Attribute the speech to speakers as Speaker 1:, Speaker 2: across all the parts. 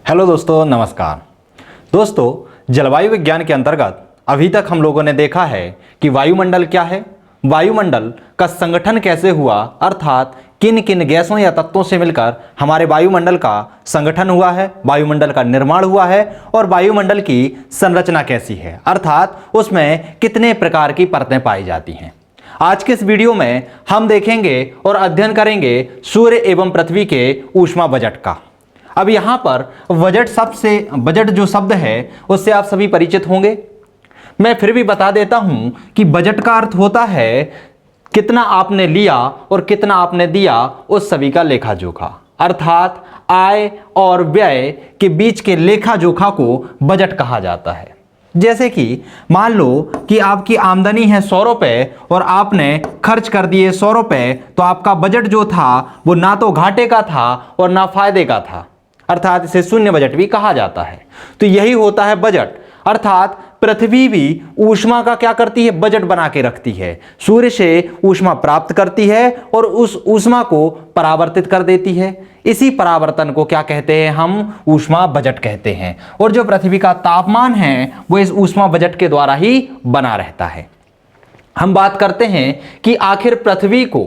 Speaker 1: Hello दोस्तों, नमस्कार। दोस्तों, जलवायु विज्ञान के अंतर्गत अभी तक हम लोगों ने देखा है कि वायुमंडल क्या है, वायुमंडल का संगठन कैसे हुआ, अर्थात किन किन गैसों या तत्वों से मिलकर हमारे वायुमंडल का संगठन हुआ है, वायुमंडल का निर्माण हुआ है और वायुमंडल की संरचना कैसी है, अर्थात उसमें कितने प्रकार की परतें पाई जाती हैं। आज के इस वीडियो में हम देखेंगे और अध्ययन करेंगे सूर्य एवं पृथ्वी के ऊष्मा बजट का। अब यहाँ पर बजट जो शब्द है उससे आप सभी परिचित होंगे। मैं फिर भी बता देता हूं कि बजट का अर्थ होता है कितना आपने लिया और कितना आपने दिया उस सभी का लेखा जोखा, अर्थात आय और व्यय के बीच के लेखा जोखा को बजट कहा जाता है। जैसे कि मान लो कि आपकी आमदनी है 100 रुपये और आपने खर्च कर दिए 100 रुपये, तो आपका बजट जो था वो ना तो घाटे का था और ना फायदे का था, अर्थात इसे शून्य बजट भी कहा जाता है। तो यही होता है बजट, अर्थात पृथ्वी भी ऊष्मा का क्या करती है, बजट बना के रखती है। सूर्य से ऊष्मा प्राप्त करती है और उस ऊष्मा को परावर्तित कर देती है। इसी परावर्तन को क्या कहते हैं, हम ऊष्मा बजट कहते हैं। और जो पृथ्वी का तापमान है वो इस ऊष्मा बजट के द्वारा ही बना रहता है। हम बात करते हैं कि आखिर पृथ्वी को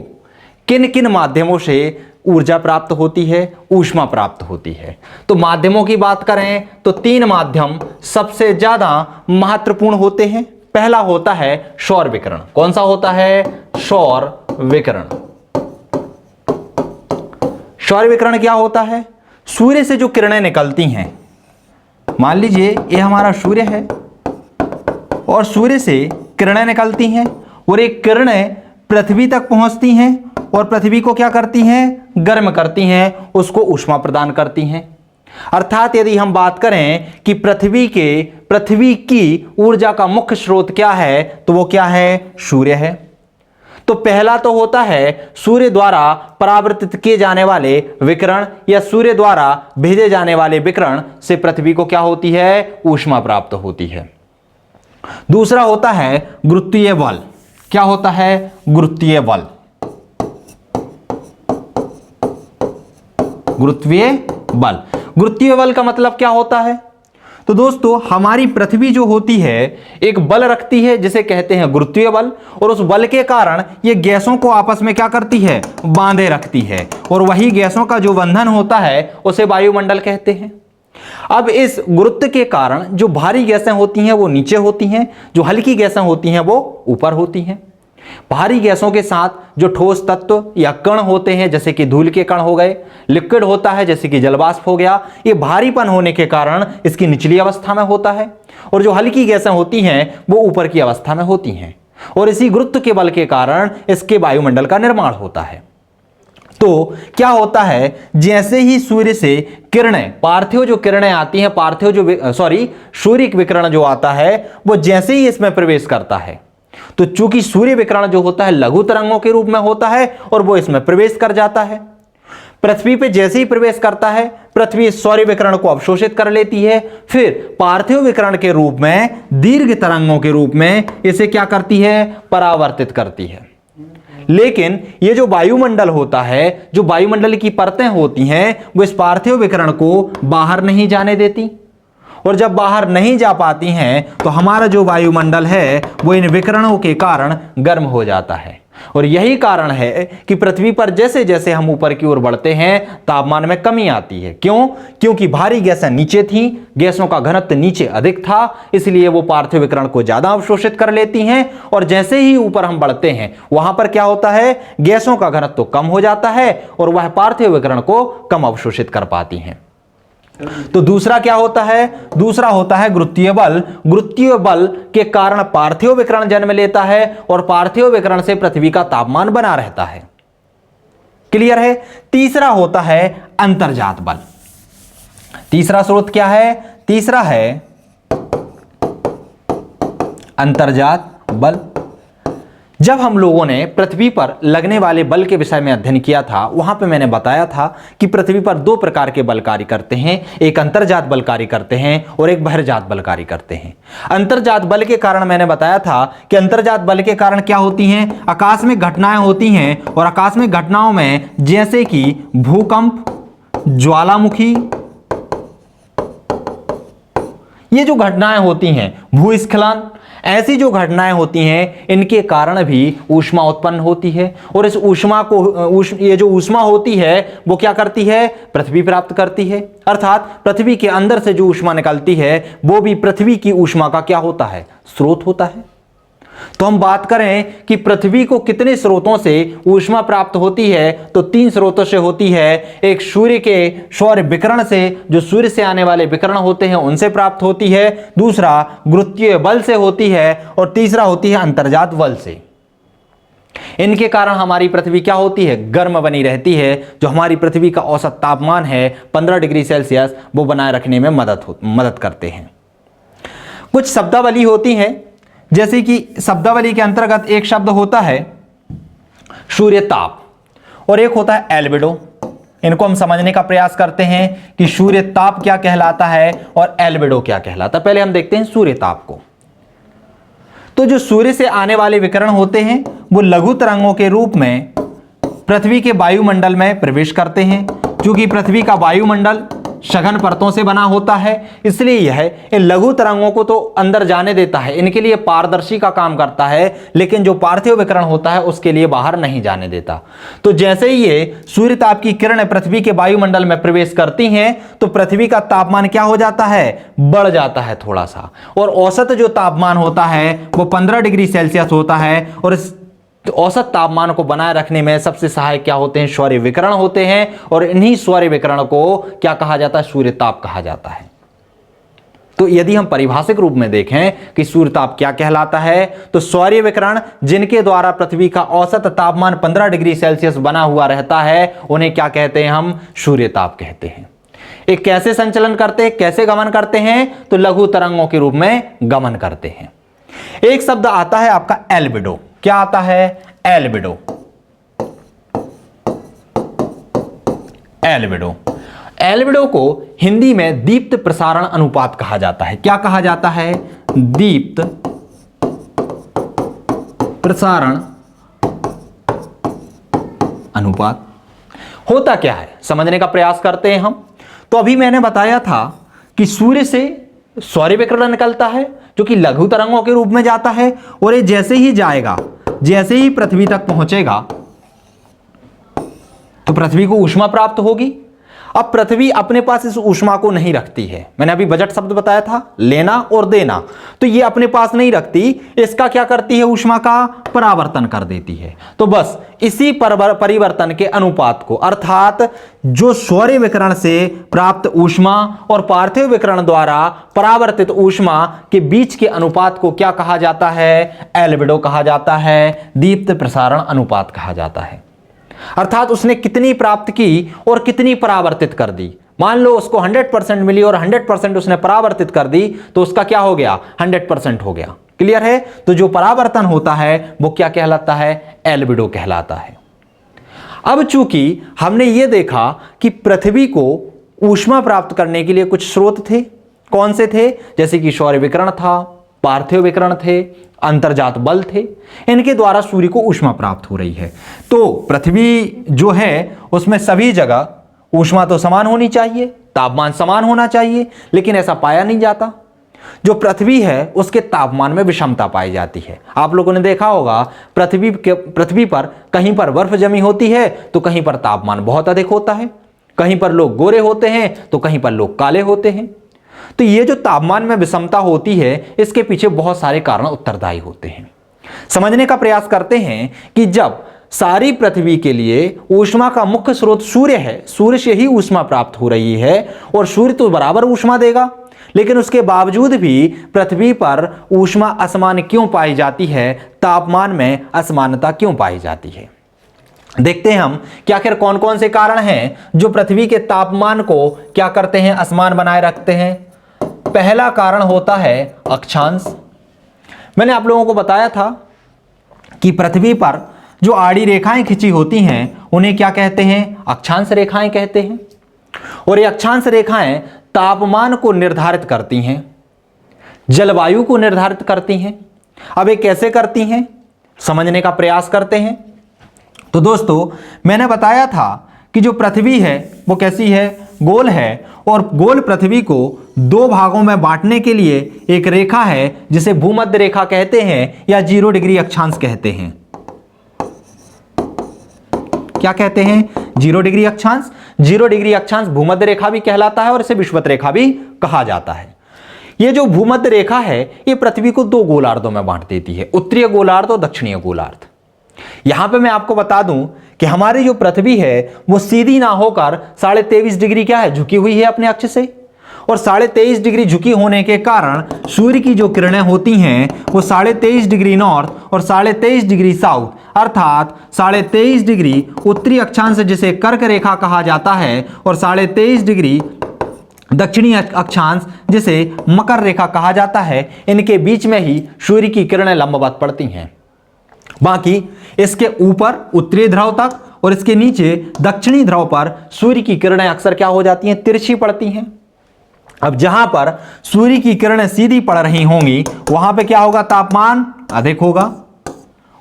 Speaker 1: किन किन माध्यमों से ऊर्जा प्राप्त होती है, ऊष्मा प्राप्त होती है। तो माध्यमों की बात करें तो 3 माध्यम सबसे ज्यादा महत्वपूर्ण होते हैं। पहला होता है सौर विकिरण। कौन सा होता है? सौर विकिरण। सौर विकिरण क्या होता है? सूर्य से जो किरणें निकलती हैं, मान लीजिए ये हमारा सूर्य है और सूर्य से किरणें निकलती हैं और ये किरणें पृथ्वी तक पहुंचती हैं और पृथ्वी को क्या करती हैं, गर्म करती हैं, उसको ऊष्मा प्रदान करती हैं। अर्थात यदि हम बात करें कि पृथ्वी की ऊर्जा का मुख्य स्रोत क्या है, तो वो क्या है, सूर्य है। तो पहला तो होता है सूर्य द्वारा परावर्तित किए जाने वाले विकिरण या सूर्य द्वारा भेजे जाने वाले विकिरण से पृथ्वी को क्या होती है, ऊष्मा प्राप्त होती है। दूसरा होता है गुरुत्वीय बल। क्या होता है? गुरुत्वीय बल। गुरुत्वीय बल। गुरुत्वीय बल का मतलब क्या होता है? तो दोस्तों, हमारी पृथ्वी जो होती है एक बल रखती है जिसे कहते हैं गुरुत्वीय बल, और उस बल के कारण ये गैसों को आपस में क्या करती है, बांधे रखती है, और वही गैसों का जो बंधन होता है उसे वायुमंडल कहते हैं। अब इस गुरुत्व के कारण जो भारी गैसें होती हैं वो नीचे होती हैं, जो हल्की गैसें होती हैं वो ऊपर होती हैं। भारी गैसों के साथ जो ठोस तत्व या कण होते हैं, जैसे कि धूल के कण हो गए, लिक्विड होता है जैसे कि जलवाष्प हो गया, ये भारीपन होने के कारण इसकी निचली अवस्था में होता है, और जो हल्की गैसें होती हैं वो ऊपर की अवस्था में होती हैं, और इसी गुरुत्व के बल के कारण इसके वायुमंडल का निर्माण होता है। तो क्या होता है, जैसे ही सूर्य से किरणें, पार्थिव जो किरणें आती हैं, सूर्य विकिरण जो आता है वो जैसे ही इसमें प्रवेश करता है, तो चूंकि सूर्य विकिरण जो होता है लघु तरंगों के रूप में होता है और वो इसमें प्रवेश कर जाता है। पृथ्वी पे जैसे ही प्रवेश करता है, पृथ्वी सौर विकिरण को अवशोषित कर लेती है, फिर पार्थिव विकिरण के रूप में, दीर्घ तरंगों के रूप में इसे क्या करती है, परावर्तित करती है। लेकिन ये जो वायुमंडल होता है, जो वायुमंडल की परतें होती हैं, वो इस पार्थिव विकिरण को बाहर नहीं जाने देती, और जब बाहर नहीं जा पाती हैं तो हमारा जो वायुमंडल है वो इन विकिरणों के कारण गर्म हो जाता है। और यही कारण है कि पृथ्वी पर जैसे जैसे हम ऊपर की ओर बढ़ते हैं तापमान में कमी आती है। क्यों? क्योंकि भारी गैसें नीचे थीं, गैसों का घनत्व नीचे अधिक था, इसलिए वो पार्थिव विकिरण को ज्यादा अवशोषित कर लेती हैं, और जैसे ही ऊपर हम बढ़ते हैं वहां पर क्या होता है, गैसों का घनत्व कम हो जाता है और वह पार्थिव विकिरण को कम अवशोषित कर पाती हैं। तो दूसरा क्या होता है? दूसरा होता है गुरुत्वीय बल। गुरुत्वीय बल के कारण पार्थिव विकिरण जन्म लेता है और पार्थिव विकिरण से पृथ्वी का तापमान बना रहता है। क्लियर है? तीसरा होता है अंतर्जात बल। तीसरा स्रोत क्या है? तीसरा है अंतर्जात बल। जब हम लोगों ने पृथ्वी पर लगने वाले बल के विषय में अध्ययन किया था, वहां पे मैंने बताया था कि पृथ्वी पर 2 प्रकार के बल कार्य करते हैं, एक अंतर्जात बल कार्य करते हैं और एक बहिर्जात बल कार्य करते हैं। अंतर्जात बल के कारण मैंने बताया था कि अंतर्जात बल के कारण क्या होती हैं, आकाश में घटनाएं होती हैं, और आकाश में घटनाओं में जैसे कि भूकंप, ज्वालामुखी, ये जो घटनाएं होती हैं भूस्खलन, ऐसी जो घटनाएं होती हैं इनके कारण भी ऊष्मा उत्पन्न होती है। और इस ऊष्मा को ये जो ऊष्मा होती है वो क्या करती है, पृथ्वी प्राप्त करती है। अर्थात पृथ्वी के अंदर से जो ऊष्मा निकलती है वो भी पृथ्वी की ऊष्मा का क्या होता है, स्रोत होता है। तो हम बात करें कि पृथ्वी को कितने स्रोतों से ऊष्मा प्राप्त होती है, तो 3 स्रोतों से होती है। एक सूर्य के सौर विकिरण से, जो सूर्य से आने वाले विकिरण होते हैं उनसे प्राप्त होती है, दूसरा गुरुत्वीय बल से होती है, और तीसरा होती है अंतर्जात बल से। इनके कारण हमारी पृथ्वी क्या होती है, गर्म बनी रहती है। जो हमारी पृथ्वी का औसत तापमान है 15 डिग्री सेल्सियस, वो बनाए रखने में मदद करते हैं। कुछ शब्दावली होती हैं, जैसे कि शब्दावली के अंतर्गत एक शब्द होता है सूर्य ताप और एक होता है एल्बिडो। इनको हम समझने का प्रयास करते हैं कि सूर्य ताप क्या कहलाता है और एल्बिडो क्या कहलाता है। पहले हम देखते हैं सूर्य ताप को। तो जो सूर्य से आने वाले विकिरण होते हैं वो लघु तरंगों के रूप में पृथ्वी के वायुमंडल में प्रवेश करते हैं। क्योंकि पृथ्वी का वायुमंडल सघन परतों से बना होता है, इसलिए यह इन लघु तरंगों को तो अंदर जाने देता है, इनके लिए पारदर्शी का काम करता है, लेकिन जो पार्थिव विकिरण होता है उसके लिए बाहर नहीं जाने देता। तो जैसे ही ये सूर्य ताप की किरणें पृथ्वी के वायुमंडल में प्रवेश करती हैं तो पृथ्वी का तापमान क्या हो जाता है, बढ़ जाता है थोड़ा सा। और औसत जो तापमान होता है वो 15 डिग्री सेल्सियस होता है। और इस औसत तापमान को बनाए रखने में सबसे सहायक क्या होते हैं, सौर विकिरण होते हैं। और इन्हीं सौर विकिरण को क्या कहा जाता है, सूर्य ताप कहा जाता है। तो यदि हम परिभाषिक रूप में देखें कि सूर्य ताप क्या कहलाता है, तो सौर विकिरण जिनके द्वारा पृथ्वी का औसत तापमान 15 डिग्री सेल्सियस बना हुआ रहता है उन्हें क्या कहते हैं, हम सूर्य ताप कहते हैं। एक कैसे संचलन करते हैं, कैसे गमन करते हैं, तो लघु तरंगों के रूप में गमन करते हैं। एक शब्द आता है आपका एल्बिडो। क्या आता है, एल्बिडो। एल्बिडो, एल्बिडो को हिंदी में दीप्त प्रसारण अनुपात कहा जाता है। क्या कहा जाता है, दीप्त प्रसारण अनुपात। होता क्या है समझने का प्रयास करते हैं हम। तो अभी मैंने बताया था कि सूर्य से सौर विकिरण निकलता है जो कि लघु तरंगों के रूप में जाता है, और ये जैसे ही जाएगा, जैसे ही पृथ्वी तक पहुंचेगा तो पृथ्वी को ऊष्मा प्राप्त होगी। अब पृथ्वी अपने पास इस ऊष्मा को नहीं रखती है। मैंने अभी बजट शब्द बताया था, लेना और देना, तो ये अपने पास नहीं रखती। इसका क्या करती है, ऊष्मा का परावर्तन कर देती है। तो बस इसी परिवर्तन के अनुपात को, अर्थात जो सौर विकिरण से प्राप्त ऊष्मा और पार्थिव विकिरण द्वारा परावर्तित ऊष्मा के बीच के अनुपात को क्या कहा जाता है, एल्बिडो कहा जाता है, दीप्त प्रसारण अनुपात कहा जाता है। अर्थात उसने कितनी प्राप्त की और कितनी परावर्तित कर दी। मान लो उसको 100% मिली और 100% उसने परावर्तित कर दी, तो उसका क्या हो गया, 100% हो गया। क्लियर है। तो जो परावर्तन होता है वो क्या कहलाता है, एल्बिडो कहलाता है। अब चूंकि हमने ये देखा कि पृथ्वी को ऊष्मा प्राप्त करने के लिए कुछ स्रोत थे, कौन से थे, जैसे कि सौर विकिरण था, पार्थिव विकिरण थे, अंतर्जात बल थे, इनके द्वारा सूर्य को ऊष्मा प्राप्त हो रही है। तो पृथ्वी जो है उसमें सभी जगह ऊष्मा तो समान होनी चाहिए, तापमान समान होना चाहिए, लेकिन ऐसा पाया नहीं जाता। जो पृथ्वी है उसके तापमान में विषमता पाई जाती है। आप लोगों ने देखा होगा पृथ्वी पर कहीं पर बर्फ जमी होती है तो कहीं पर तापमान बहुत अधिक होता है, कहीं पर लोग गोरे होते हैं तो कहीं पर लोग काले होते हैं। तो ये जो तापमान में विषमता होती है इसके पीछे बहुत सारे कारण उत्तरदायी होते हैं। समझने का प्रयास करते हैं कि जब सारी पृथ्वी के लिए ऊष्मा का मुख्य स्रोत सूर्य है, सूर्य से ही ऊष्मा प्राप्त हो रही है और सूर्य तो बराबर ऊष्मा देगा, लेकिन उसके बावजूद भी पृथ्वी पर ऊष्मा असमान क्यों पाई जाती है, तापमान में असमानता क्यों पाई जाती है। देखते हैं हम कि आखिर कौन कौन से कारण हैं जो पृथ्वी के तापमान को क्या करते हैं, असमान बनाए रखते हैं। पहला कारण होता है अक्षांश। मैंने आप लोगों को बताया था कि पृथ्वी पर जो आड़ी रेखाएं खिंची होती हैं उन्हें क्या कहते हैं, अक्षांश रेखाएं कहते हैं। और ये अक्षांश रेखाएं तापमान को निर्धारित करती हैं, जलवायु को निर्धारित करती हैं। अब ये कैसे करती हैं, समझने का प्रयास करते हैं। तो दोस्तों मैंने बताया था कि जो पृथ्वी है वो कैसी है, गोल है और गोल पृथ्वी को दो भागों में बांटने के लिए एक रेखा है जिसे भूमध्य रेखा कहते हैं या 0 डिग्री अक्षांश कहते हैं। क्या कहते हैं? 0 डिग्री अक्षांश। 0 डिग्री अक्षांश भूमध्य रेखा भी कहलाता है और इसे विषुवत रेखा भी कहा जाता है। ये जो भूमध्य रेखा है ये पृथ्वी को दो गोलार्धों में बांट देती है, उत्तरीय गोलार्ध और दक्षिणीय गोलार्ध। यहां पे मैं आपको बता दूं कि हमारी जो पृथ्वी है वो सीधी ना होकर 23.5 डिग्री क्या है, झुकी हुई है अपने अक्ष से, और 23.5 डिग्री झुकी होने के कारण सूर्य की जो किरणें होती हैं वो 23.5 डिग्री नॉर्थ और 23.5 डिग्री साउथ, अर्थात 23.5 डिग्री उत्तरी अक्षांश जिसे कर्क रेखा कहा जाता है और 23.5 डिग्री दक्षिणी अक्षांश जिसे मकर रेखा कहा जाता है, इनके बीच में ही सूर्य की किरणें लंबवत पड़ती हैं। बाकी इसके ऊपर उत्तरी ध्रुव तक और इसके नीचे दक्षिणी ध्रुव पर सूर्य की किरणें अक्सर क्या हो जाती हैं, तिरछी पड़ती हैं। अब जहां पर सूर्य की किरणें सीधी पड़ रही होंगी वहां पे क्या होगा, तापमान अधिक होगा,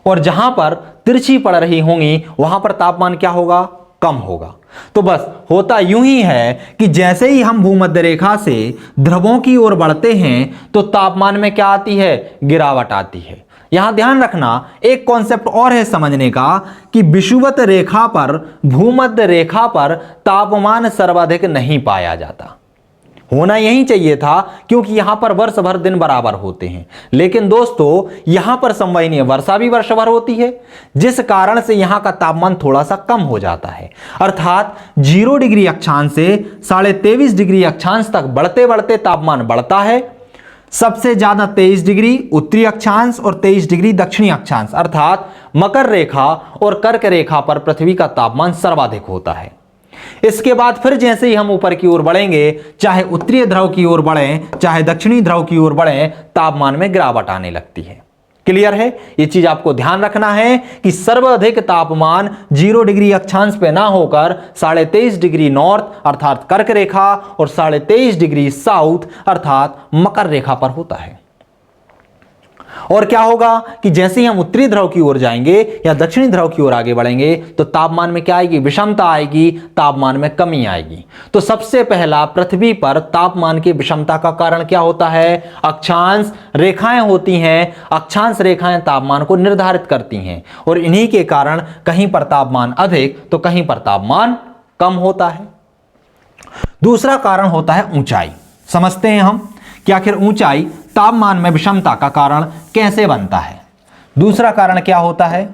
Speaker 1: और जहां पर तिरछी पड़ रही होंगी वहां पर तापमान क्या होगा, कम होगा। तो बस होता यूं ही है कि जैसे ही हम भूमध्य रेखा से ध्रुवों की ओर बढ़ते हैं तो तापमान में क्या आती है, गिरावट आती है। यहां ध्यान रखना एक कॉन्सेप्ट और है समझने का कि विषुवत रेखा पर, भूमध्य रेखा पर तापमान सर्वाधिक नहीं पाया जाता। होना यही चाहिए था क्योंकि यहां पर वर्ष भर दिन बराबर होते हैं, लेकिन दोस्तों यहां पर संवहनीय वर्षा भी वर्ष भर होती है, जिस कारण से यहां का तापमान थोड़ा सा कम हो जाता है। अर्थात 0 डिग्री अक्षांश से 23.5 डिग्री अक्षांश तक बढ़ते बढ़ते तापमान बढ़ता है। सबसे ज्यादा 23 डिग्री उत्तरी अक्षांश और 23 डिग्री दक्षिणी अक्षांश अर्थात मकर रेखा और कर्क रेखा पर पृथ्वी का तापमान सर्वाधिक होता है। इसके बाद फिर जैसे ही हम ऊपर की ओर बढ़ेंगे, चाहे उत्तरी ध्रुव की ओर बढ़ें चाहे दक्षिणी ध्रुव की ओर बढ़ें, तापमान में गिरावट आने लगती है। क्लियर है? ये चीज आपको ध्यान रखना है कि सर्वाधिक तापमान 0 डिग्री अक्षांश पे ना होकर 23.5 डिग्री नॉर्थ अर्थात कर्क रेखा और 23.5 डिग्री साउथ अर्थात मकर रेखा पर होता है। और क्या होगा कि जैसे ही हम उत्तरी ध्रुव की ओर जाएंगे या दक्षिणी ध्रुव की ओर आगे बढ़ेंगे तो तापमान में क्या आएगी, विषमता आएगी, तापमान में कमी आएगी। तो सबसे पहला पृथ्वी पर तापमान की विषमता का कारण क्या होता है, अक्षांश रेखाएं होती हैं। अक्षांश रेखाएं तापमान को निर्धारित करती हैं और इन्हीं के कारण कहीं पर तापमान अधिक तो कहीं पर तापमान कम होता है। दूसरा कारण होता है ऊंचाई। समझते हैं हम कि आखिर ऊंचाई तापमान में विषमता का कारण कैसे बनता है। दूसरा कारण क्या होता है,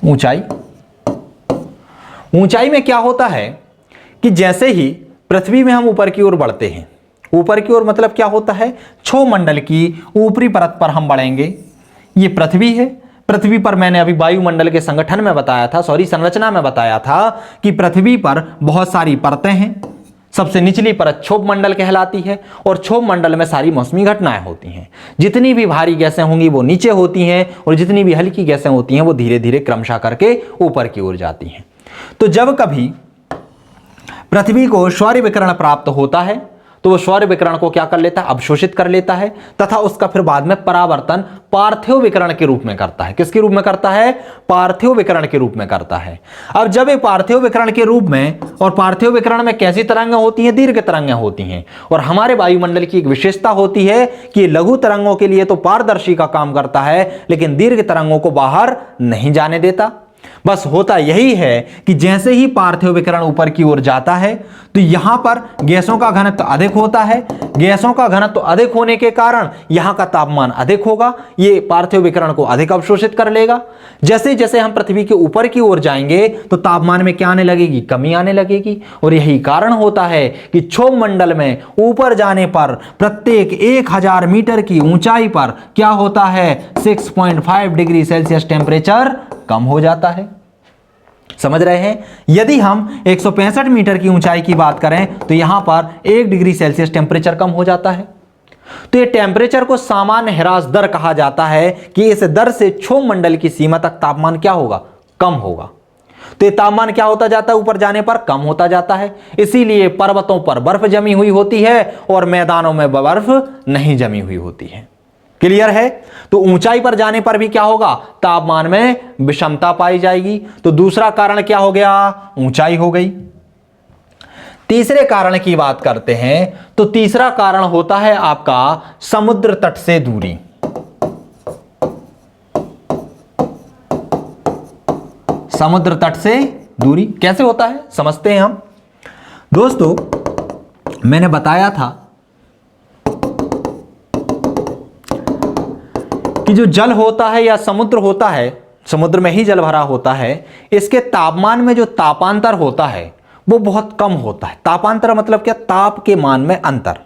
Speaker 1: ऊंचाई। ऊंचाई में क्या होता है कि जैसे ही पृथ्वी में हम ऊपर की ओर बढ़ते हैं, ऊपर की ओर मतलब क्या होता है, क्षोमंडल की ऊपरी परत पर हम बढ़ेंगे। ये पृथ्वी है। पृथ्वी पर मैंने अभी वायुमंडल के संगठन में बताया था, संरचना में बताया था कि पृथ्वी पर बहुत सारी परतें हैं। सबसे निचली परत क्षोभ मंडल कहलाती है और क्षोभ मंडल में सारी मौसमी घटनाएं होती हैं। जितनी भी भारी गैसें होंगी वो नीचे होती हैं और जितनी भी हल्की गैसें होती हैं वो धीरे धीरे क्रमशः करके ऊपर की ओर जाती हैं। तो जब कभी पृथ्वी को सौर विकिरण प्राप्त होता है तो वो सौर विकिरण को क्या कर लेता है, अवशोषित कर लेता है तथा उसका फिर बाद में परावर्तन पार्थिव विकिरण के रूप में करता है। किसके रूप में करता है, पार्थिव विकिरण के रूप में करता है। अब जब ये पार्थिव विकिरण के रूप में, और पार्थिव विकिरण में कैसी तरंगें होती हैं, दीर्घ तरंगें होती हैं। और हमारे वायुमंडल की एक विशेषता होती है कि लघु तरंगों के लिए तो पारदर्शी का काम करता है लेकिन दीर्घ तरंगों को बाहर नहीं जाने देता। बस होता यही है कि जैसे ही पार्थिव विकिरण ऊपर की ओर जाता है तो यहां पर गैसों का घनत्व अधिक होता है। गैसों का घनत्व अधिक होने के कारण यहां का तापमान अधिक होगा। ये पार्थिव विकिरण को अधिक अवशोषित कर लेगा। जैसे जैसे हम पृथ्वी के ऊपर की ओर जाएंगे तो तापमान में क्या आने लगेगी, कमी आने लगेगी। और यही कारण होता है कि क्षोभ मंडल में ऊपर जाने पर प्रत्येक 1000 मीटर की ऊंचाई पर क्या होता है, 6.5 डिग्री सेल्सियस टेम्परेचर कम हो जाता है। समझ रहे हैं? यदि हम 165 मीटर की ऊंचाई की बात करें तो यहां पर 1 डिग्री सेल्सियस टेम्परेचर कम हो जाता है। तो ये टेम्परेचर को सामान्य ह्रास दर कहा जाता है कि इस दर से क्षोभ मंडल की सीमा तक तापमान क्या होगा, कम होगा। तो ये तापमान क्या होता जाता है, ऊपर जाने पर कम होता जाता है। इसीलिए पर्वतों पर बर्फ जमी हुई होती है और मैदानों में बर्फ नहीं जमी हुई होती है। क्लियर है? तो ऊंचाई पर जाने पर भी क्या होगा, तापमान में विषमता पाई जाएगी। तो दूसरा कारण क्या हो गया, ऊंचाई हो गई। तीसरे कारण की बात करते हैं तो तीसरा कारण होता है आपका समुद्र तट से दूरी। समुद्र तट से दूरी कैसे होता है समझते हैं हम। दोस्तों मैंने बताया था कि जो जल होता है या समुद्र होता है, समुद्र में ही जल भरा होता है, इसके तापमान में जो तापांतर होता है वो बहुत कम होता है। तापांतर मतलब क्या, ताप के मान में अंतर।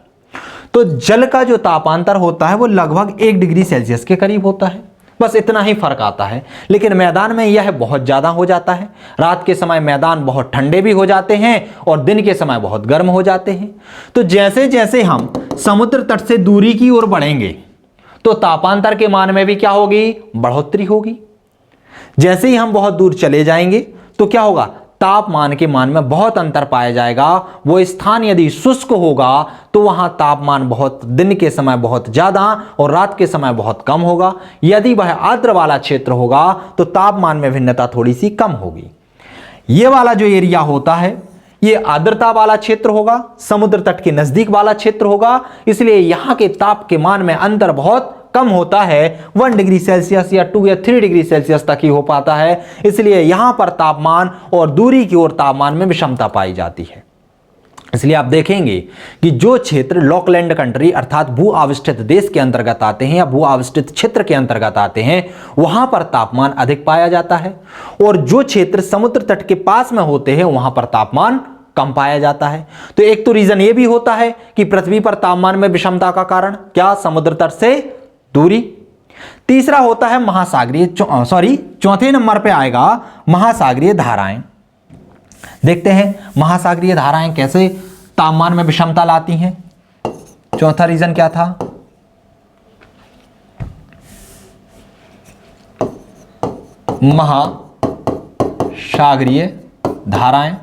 Speaker 1: तो जल का जो तापांतर होता है वो लगभग 1 डिग्री सेल्सियस के करीब होता है, बस इतना ही फर्क आता है। लेकिन मैदान में यह बहुत ज्यादा हो जाता है। रात के समय मैदान बहुत ठंडे भी हो जाते हैं और दिन के समय बहुत गर्म हो जाते हैं। तो जैसे जैसे हम समुद्र तट से दूरी की ओर बढ़ेंगे तो तापांतर के मान में भी क्या होगी, बढ़ोतरी होगी। जैसे ही हम बहुत दूर चले जाएंगे तो क्या होगा, तापमान के मान में बहुत अंतर पाया जाएगा। वो स्थान यदि शुष्क होगा तो वहां तापमान बहुत दिन के समय बहुत ज्यादा और रात के समय बहुत कम होगा। यदि वह आर्द्र वाला क्षेत्र होगा तो तापमान में भिन्नता थोड़ी सी कम होगी। ये वाला जो एरिया होता है ये आर्द्रता वाला क्षेत्र होगा, समुद्र तट के नजदीक वाला क्षेत्र होगा, इसलिए यहां के ताप के मान में अंतर बहुत कम होता है। 1 डिग्री सेल्सियस या 2 या 3 डिग्री सेल्सियस तक ही हो पाता है। इसलिए यहां पर तापमान और दूरी की ओर तापमान में विषमता पाई जाती है। इसलिए आप देखेंगे कि जो क्षेत्र लॉकलैंड कंट्री अर्थात भू आविष्टित देश के अंतर्गत आते हैं या भू आविष्टित क्षेत्र के अंतर्गत आते हैं वहां पर तापमान अधिक पाया जाता है, और जो क्षेत्र समुद्र तट के पास में होते हैं वहां पर तापमान कम पाया जाता है। तो एक तो रीजन ये भी होता है कि पृथ्वी पर तापमान में विषमता का कारण क्या, समुद्र तट से दूरी। तीसरा होता है महासागरीय चौथे नंबर पे आएगा महासागरीय धाराएं। देखते हैं महासागरीय धाराएं कैसे तापमान में विषमता लाती हैं। चौथा रीजन क्या था, महासागरीय धाराएं।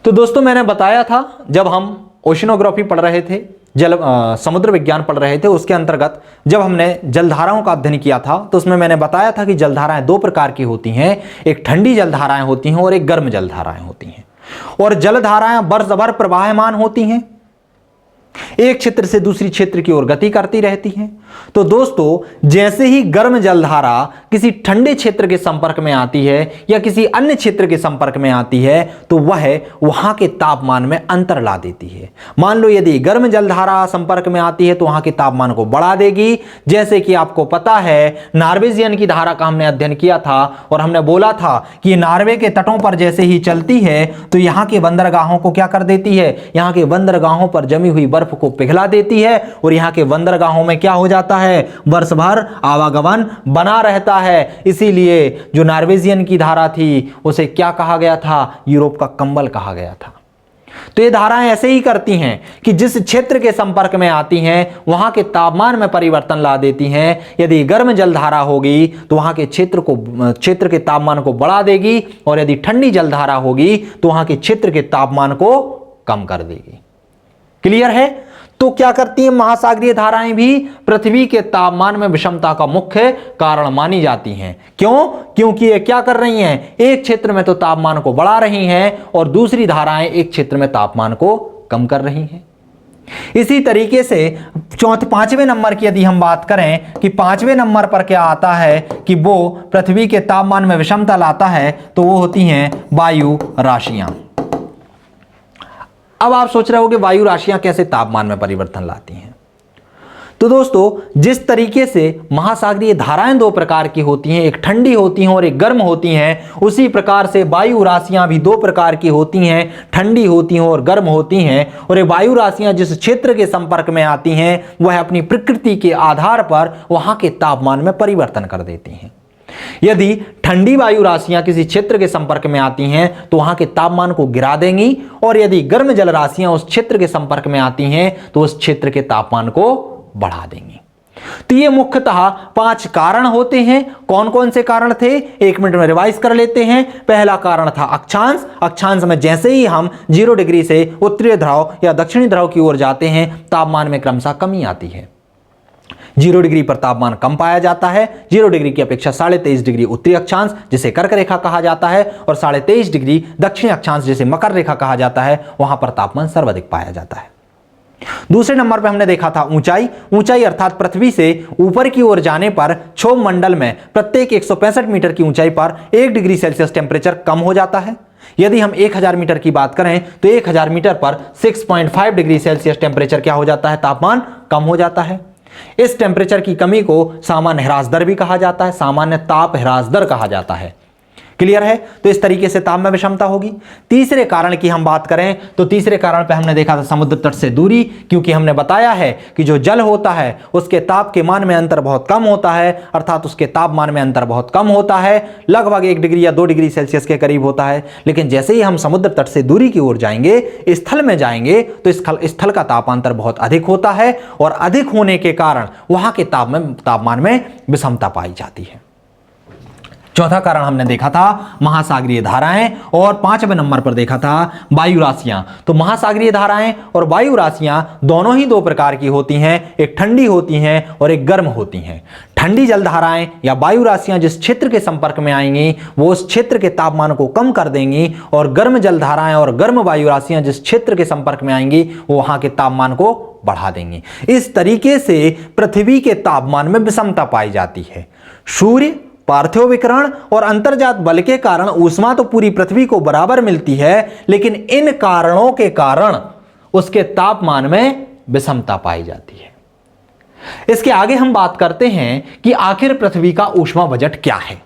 Speaker 1: तो दोस्तों मैंने बताया था जब हम ओशिनोग्राफी पढ़ रहे थे, समुद्र विज्ञान पढ़ रहे थे, उसके अंतर्गत जब हमने जलधाराओं का अध्ययन किया था तो उसमें मैंने बताया था कि जलधाराएं 2 प्रकार की होती हैं, एक ठंडी जलधाराएं होती हैं और एक गर्म जलधाराएं होती हैं। और जलधाराएं वर्ष भर प्रवाहमान होती हैं, एक क्षेत्र से दूसरी क्षेत्र की ओर गति करती रहती हैं। तो दोस्तों जैसे ही गर्म जलधारा किसी ठंडे क्षेत्र के संपर्क में आती है या किसी अन्य क्षेत्र के संपर्क में आती है तो वह वहां के तापमान में अंतर ला देती है। मान लो यदि गर्म जलधारा संपर्क में आती है तो वहां के तापमान को बढ़ा देगी। जैसे कि आपको पता है नॉर्वेजियन की धारा का हमने अध्ययन किया था और हमने बोला था कि नॉर्वे के तटों पर जैसे ही चलती है तो यहां के बंदरगाहों को क्या कर देती है, यहां के बंदरगाहों पर जमी हुई बर्फ को पिघला देती है और यहां के बंदरगाहों में क्या हो जाता है, वर्ष भर आवागमन बना रहता है। इसीलिए जो नॉर्वेजियन की धारा थी उसे क्या कहा गया था, यूरोप का कंबल कहा गया था। तो ये धाराएं ऐसे ही करती हैं कि जिस क्षेत्र के संपर्क में आती हैं वहां के तापमान में परिवर्तन ला देती हैं। यदि गर्म जलधारा होगी तो वहां के क्षेत्र के तापमान को बढ़ा देगी और यदि ठंडी जलधारा होगी तो वहां के क्षेत्र के तापमान को कम कर देगी। क्लियर है। तो क्या करती हैं महासागरीय धाराएं भी पृथ्वी के तापमान में विषमता का मुख्य कारण मानी जाती हैं। क्यों, क्योंकि ये क्या कर रही हैं, एक क्षेत्र में तो तापमान को बढ़ा रही हैं और दूसरी धाराएं एक क्षेत्र में तापमान को कम कर रही हैं। इसी तरीके से 5वें नंबर की यदि हम बात करें कि 5वें नंबर पर क्या आता है कि वो पृथ्वी के तापमान में विषमता लाता है तो वो होती हैं वायु राशियां। अब आप सोच रहे हो कि वायु राशियां कैसे तापमान में परिवर्तन लाती हैं। तो दोस्तों जिस तरीके से महासागरीय धाराएं 2 प्रकार की होती हैं, एक ठंडी होती हैं और एक गर्म होती हैं, उसी प्रकार से वायु राशियां भी 2 प्रकार की होती हैं, ठंडी होती हैं और गर्म होती हैं। और ये वायु राशियां जिस क्षेत्र के संपर्क में आती हैं वह अपनी प्रकृति के आधार पर वहां के तापमान में परिवर्तन कर देती हैं। यदि ठंडी वायु राशियां किसी क्षेत्र के संपर्क में आती हैं तो वहां के तापमान को गिरा देंगी और यदि गर्म जल राशियां उस क्षेत्र के संपर्क में आती हैं तो उस क्षेत्र के तापमान को बढ़ा देंगी। तो ये मुख्यतः 5 कारण होते हैं। कौन कौन से कारण थे, 1 मिनट में रिवाइज कर लेते हैं। पहला कारण था अक्षांश। अक्षांश में जैसे ही हम 0 डिग्री से उत्तरी ध्रुव या दक्षिणी ध्रुव की ओर जाते हैं तापमान में क्रमशः कमी आती है। 0 डिग्री पर तापमान कम पाया जाता है, 0 डिग्री की अपेक्षा 23.5 डिग्री उत्तरी अक्षांश जिसे कर्क रेखा कहा जाता है और 23.5 डिग्री दक्षिणी अक्षांश जिसे मकर रेखा कहा जाता है, वहां पर तापमान सर्वाधिक पाया जाता है। दूसरे नंबर पर हमने देखा था ऊंचाई। ऊंचाई अर्थात पृथ्वी से ऊपर की ओर जाने पर क्षोभ मंडल में प्रत्येक 165 मीटर की ऊंचाई पर 1 डिग्री सेल्सियस टेम्परेचर कम हो जाता है। यदि हम 1000 मीटर की बात करें तो 1000 मीटर पर 6.5 डिग्री सेल्सियस टेम्परेचर क्या हो जाता है, तापमान कम हो जाता है। इस टेम्परेचर की कमी को सामान्य ह्रास दर भी कहा जाता है, सामान्य ताप ह्रास दर कहा जाता है। क्लियर है? तो इस तरीके से ताप में विषमता होगी। तीसरे कारण की हम बात करें तो तीसरे कारण पे हमने देखा था समुद्र तट से दूरी, क्योंकि हमने बताया है कि जो जल होता है उसके ताप के मान में अंतर बहुत कम होता है, अर्थात उसके तापमान में अंतर बहुत कम होता है, लगभग 1 डिग्री या 2 डिग्री सेल्सियस के करीब होता है। लेकिन जैसे ही हम समुद्र तट से दूरी की ओर जाएंगे, स्थल में जाएंगे, तो स्थल का तापांतर बहुत अधिक होता है और अधिक होने के कारण वहां के तापमान में विषमता पाई जाती है। चौथा कारण हमने देखा था महासागरीय धाराएं और 5वें नंबर पर देखा था वायु राशियां। तो महासागरीय धाराएं और वायु राशियां दोनों ही 2 प्रकार की होती हैं, एक ठंडी होती हैं और एक गर्म होती हैं। ठंडी जल धाराएं या वायु राशियां जिस क्षेत्र के संपर्क में आएंगी वो उस क्षेत्र के तापमान को कम कर देंगी, और गर्म जल धाराएं और गर्म वायु राशियां जिस क्षेत्र के संपर्क में आएंगी वो वहां के तापमान को बढ़ा देंगी। इस तरीके से पृथ्वी के तापमान में विषमता पाई जाती है। सूर्य, पार्थिव विकिरण और अंतर्जात बल के कारण ऊष्मा तो पूरी पृथ्वी को बराबर मिलती है, लेकिन इन कारणों के कारण उसके तापमान में विषमता पाई जाती है। इसके आगे हम बात करते हैं कि आखिर पृथ्वी का ऊष्मा बजट क्या है।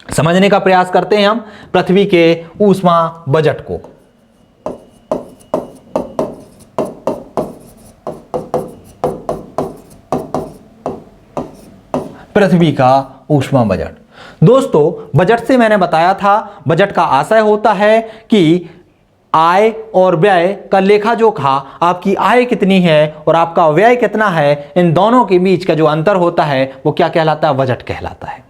Speaker 1: समझने का प्रयास करते हैं हम पृथ्वी के ऊष्मा बजट को। पृथ्वी का ऊष्मा बजट। दोस्तों, बजट से मैंने बताया था, बजट का आशय होता है कि आय और व्यय का लेखा जोखा, आपकी आय कितनी है और आपका व्यय कितना है, इन दोनों के बीच का जो अंतर होता है वो क्या कहलाता है, बजट कहलाता है।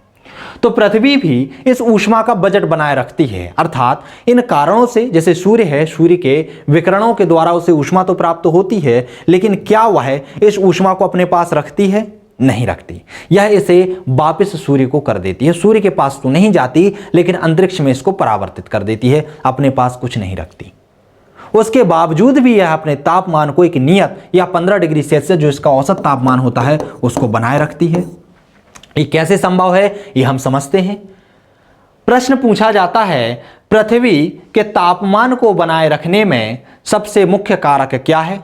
Speaker 1: तो पृथ्वी भी इस ऊष्मा का बजट बनाए रखती है, अर्थात इन कारणों से, जैसे सूर्य है, सूर्य के विकिरणों के द्वारा उसे ऊष्मा तो प्राप्त होती है, लेकिन क्या वह इस ऊष्मा को अपने पास रखती है? नहीं रखती। यह इसे वापस सूर्य को कर देती है। सूर्य के पास तो नहीं जाती, लेकिन अंतरिक्ष में इसको परावर्तित कर देती है, अपने पास कुछ नहीं रखती। उसके बावजूद भी यह अपने तापमान को एक नियत या 15 डिग्री सेल्सियस जो इसका औसत तापमान होता है उसको बनाए रखती है। ये कैसे संभव है, ये हम समझते हैं। प्रश्न पूछा जाता है पृथ्वी के तापमान को बनाए रखने में सबसे मुख्य कारक क्या है?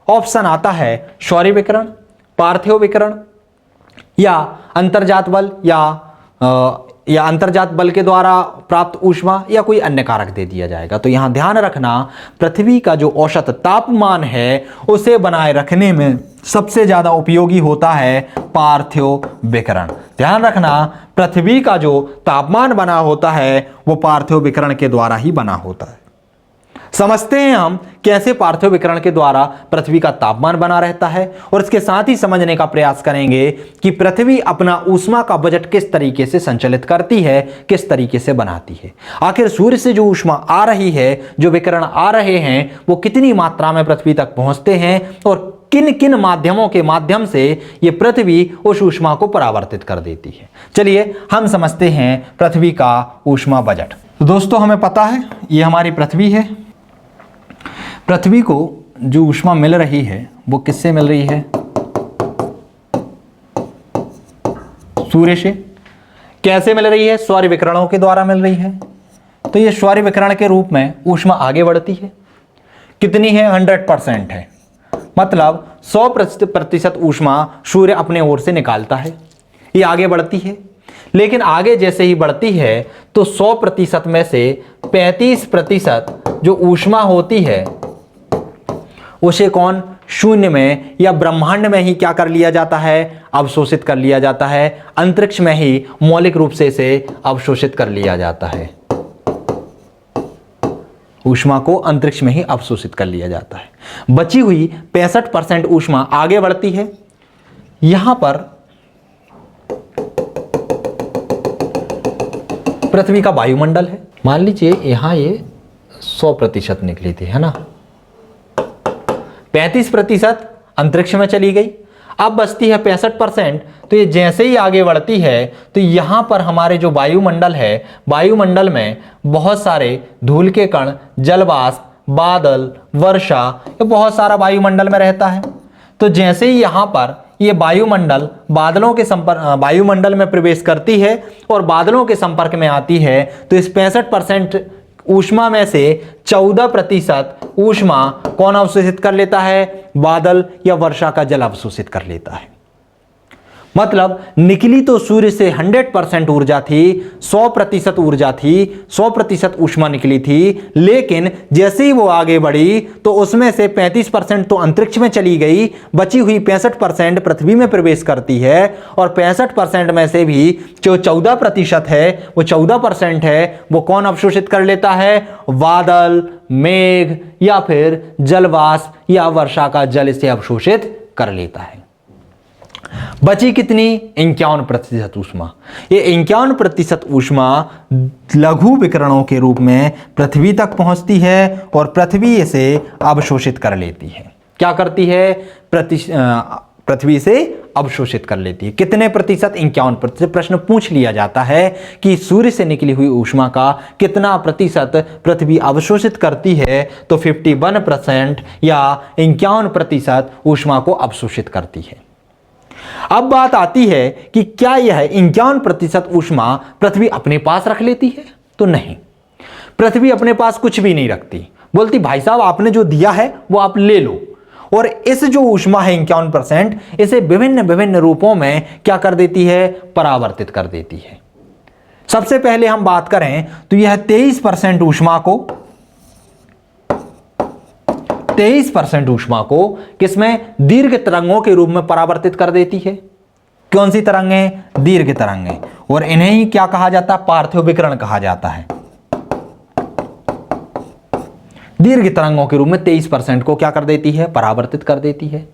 Speaker 1: ऑप्शन आता है सौर विकिरण, पार्थिव विकिरण या अंतर्जात बल या अंतर्जात बल के द्वारा प्राप्त ऊष्मा, या कोई अन्य कारक दे दिया जाएगा। तो यहां ध्यान रखना, पृथ्वी का जो औसत तापमान है उसे बनाए रखने में सबसे ज्यादा उपयोगी होता है पार्थिव विकिरण। ध्यान रखना, पृथ्वी का जो तापमान बना होता है वो पार्थिव विकिरण के द्वारा ही बना होता है। समझते हैं हम कैसे पार्थिव विकिरण के द्वारा पृथ्वी का तापमान बना रहता है, और इसके साथ ही समझने का प्रयास करेंगे कि पृथ्वी अपना ऊष्मा का बजट किस तरीके से संचालित करती है, किस तरीके से बनाती है। आखिर सूर्य से जो ऊष्मा आ रही है, जो विकिरण आ रहे हैं, वो कितनी मात्रा में पृथ्वी तक पहुंचते हैं और किन किन माध्यमों के माध्यम से ये पृथ्वी उस ऊष्मा को परावर्तित कर देती है। चलिए हम समझते हैं पृथ्वी का ऊष्मा बजट। तो दोस्तों, हमें पता है ये हमारी पृथ्वी है। पृथ्वी को जो ऊष्मा मिल रही है वो किससे मिल रही है? सूर्य से। कैसे मिल रही है? सौर विकिरणों के द्वारा मिल रही है। तो ये सौर विकिरण के रूप में ऊष्मा आगे बढ़ती है। कितनी है? 100% है। मतलब 100% ऊष्मा सूर्य अपने ओर से निकालता है, ये आगे बढ़ती है। लेकिन आगे जैसे ही बढ़ती है तो 100% में से 35% जो ऊष्मा होती है उसे कौन? शून्य में या ब्रह्मांड में ही क्या कर लिया जाता है? अवशोषित कर लिया जाता है। अंतरिक्ष में ही मौलिक रूप से इसे अवशोषित कर लिया जाता है। ऊष्मा को अंतरिक्ष में ही अवशोषित कर लिया जाता है। बची हुई 65% ऊष्मा आगे बढ़ती है। यहां पर पृथ्वी का वायुमंडल है। मान लीजिए यहां ये 100% निकली थी, है ना। 35% अंतरिक्ष में चली गई। अब बचती है 65%। तो ये जैसे ही आगे बढ़ती है तो यहाँ पर हमारे जो वायुमंडल है, वायुमंडल में बहुत सारे धूल के कण, जलवाष्प, बादल, वर्षा, ये बहुत सारा वायुमंडल में रहता है। तो जैसे ही यहाँ पर ये वायुमंडल बादलों के संपर्क, वायुमंडल में प्रवेश करती है और बादलों के संपर्क में आती है, तो इस 65% ऊष्मा में से 14% ऊष्मा कौन अवशोषित कर लेता है? बादल या वर्षा का जल अवशोषित कर लेता है। मतलब निकली तो सूर्य से 100% ऊर्जा थी, 100% ऊर्जा थी, 100% ऊष्मा निकली थी, लेकिन जैसे ही वो आगे बढ़ी तो उसमें से 35% तो अंतरिक्ष में चली गई, बची हुई 65% पृथ्वी में प्रवेश करती है। और 65% में से भी जो 14% है, वो 14% है, वो कौन अवशोषित कर लेता है? बादल, मेघ या फिर जलवाष्प या वर्षा का जल इसे अवशोषित कर लेता है। बची कितनी? 51% ऊष्मा। ये 51% ऊष्मा लघु विकिरणों के रूप में पृथ्वी तक पहुंचती है और पृथ्वी इसे अवशोषित कर लेती है। क्या करती है? पृथ्वी से अवशोषित कर लेती है। कितने प्रतिशत? 51%। प्रश्न पूछ लिया जाता है कि सूर्य से निकली हुई ऊष्मा का कितना प्रतिशत पृथ्वी अवशोषित करती है, तो 51% या 51% ऊष्मा को अवशोषित करती है। अब बात आती है कि क्या यह 51% ऊष्मा पृथ्वी अपने पास रख लेती है? तो नहीं, पृथ्वी अपने पास कुछ भी नहीं रखती। बोलती भाई साहब आपने जो दिया है वो आप ले लो, और इस जो ऊष्मा है 51%, इसे विभिन्न विभिन्न रूपों में क्या कर देती है? परावर्तित कर देती है। सबसे पहले हम बात करें तो यह 23% ऊष्मा को किसमें? दीर्घ तरंगों के रूप में परावर्तित कर देती है। कौन सी तरंगें? दीर्घ तरंगें। और इन्हें ही क्या कहा जाता है? पार्थिव विकिरण कहा जाता है। दीर्घ तरंगों के रूप में 23% को क्या कर देती है? परावर्तित कर देती है।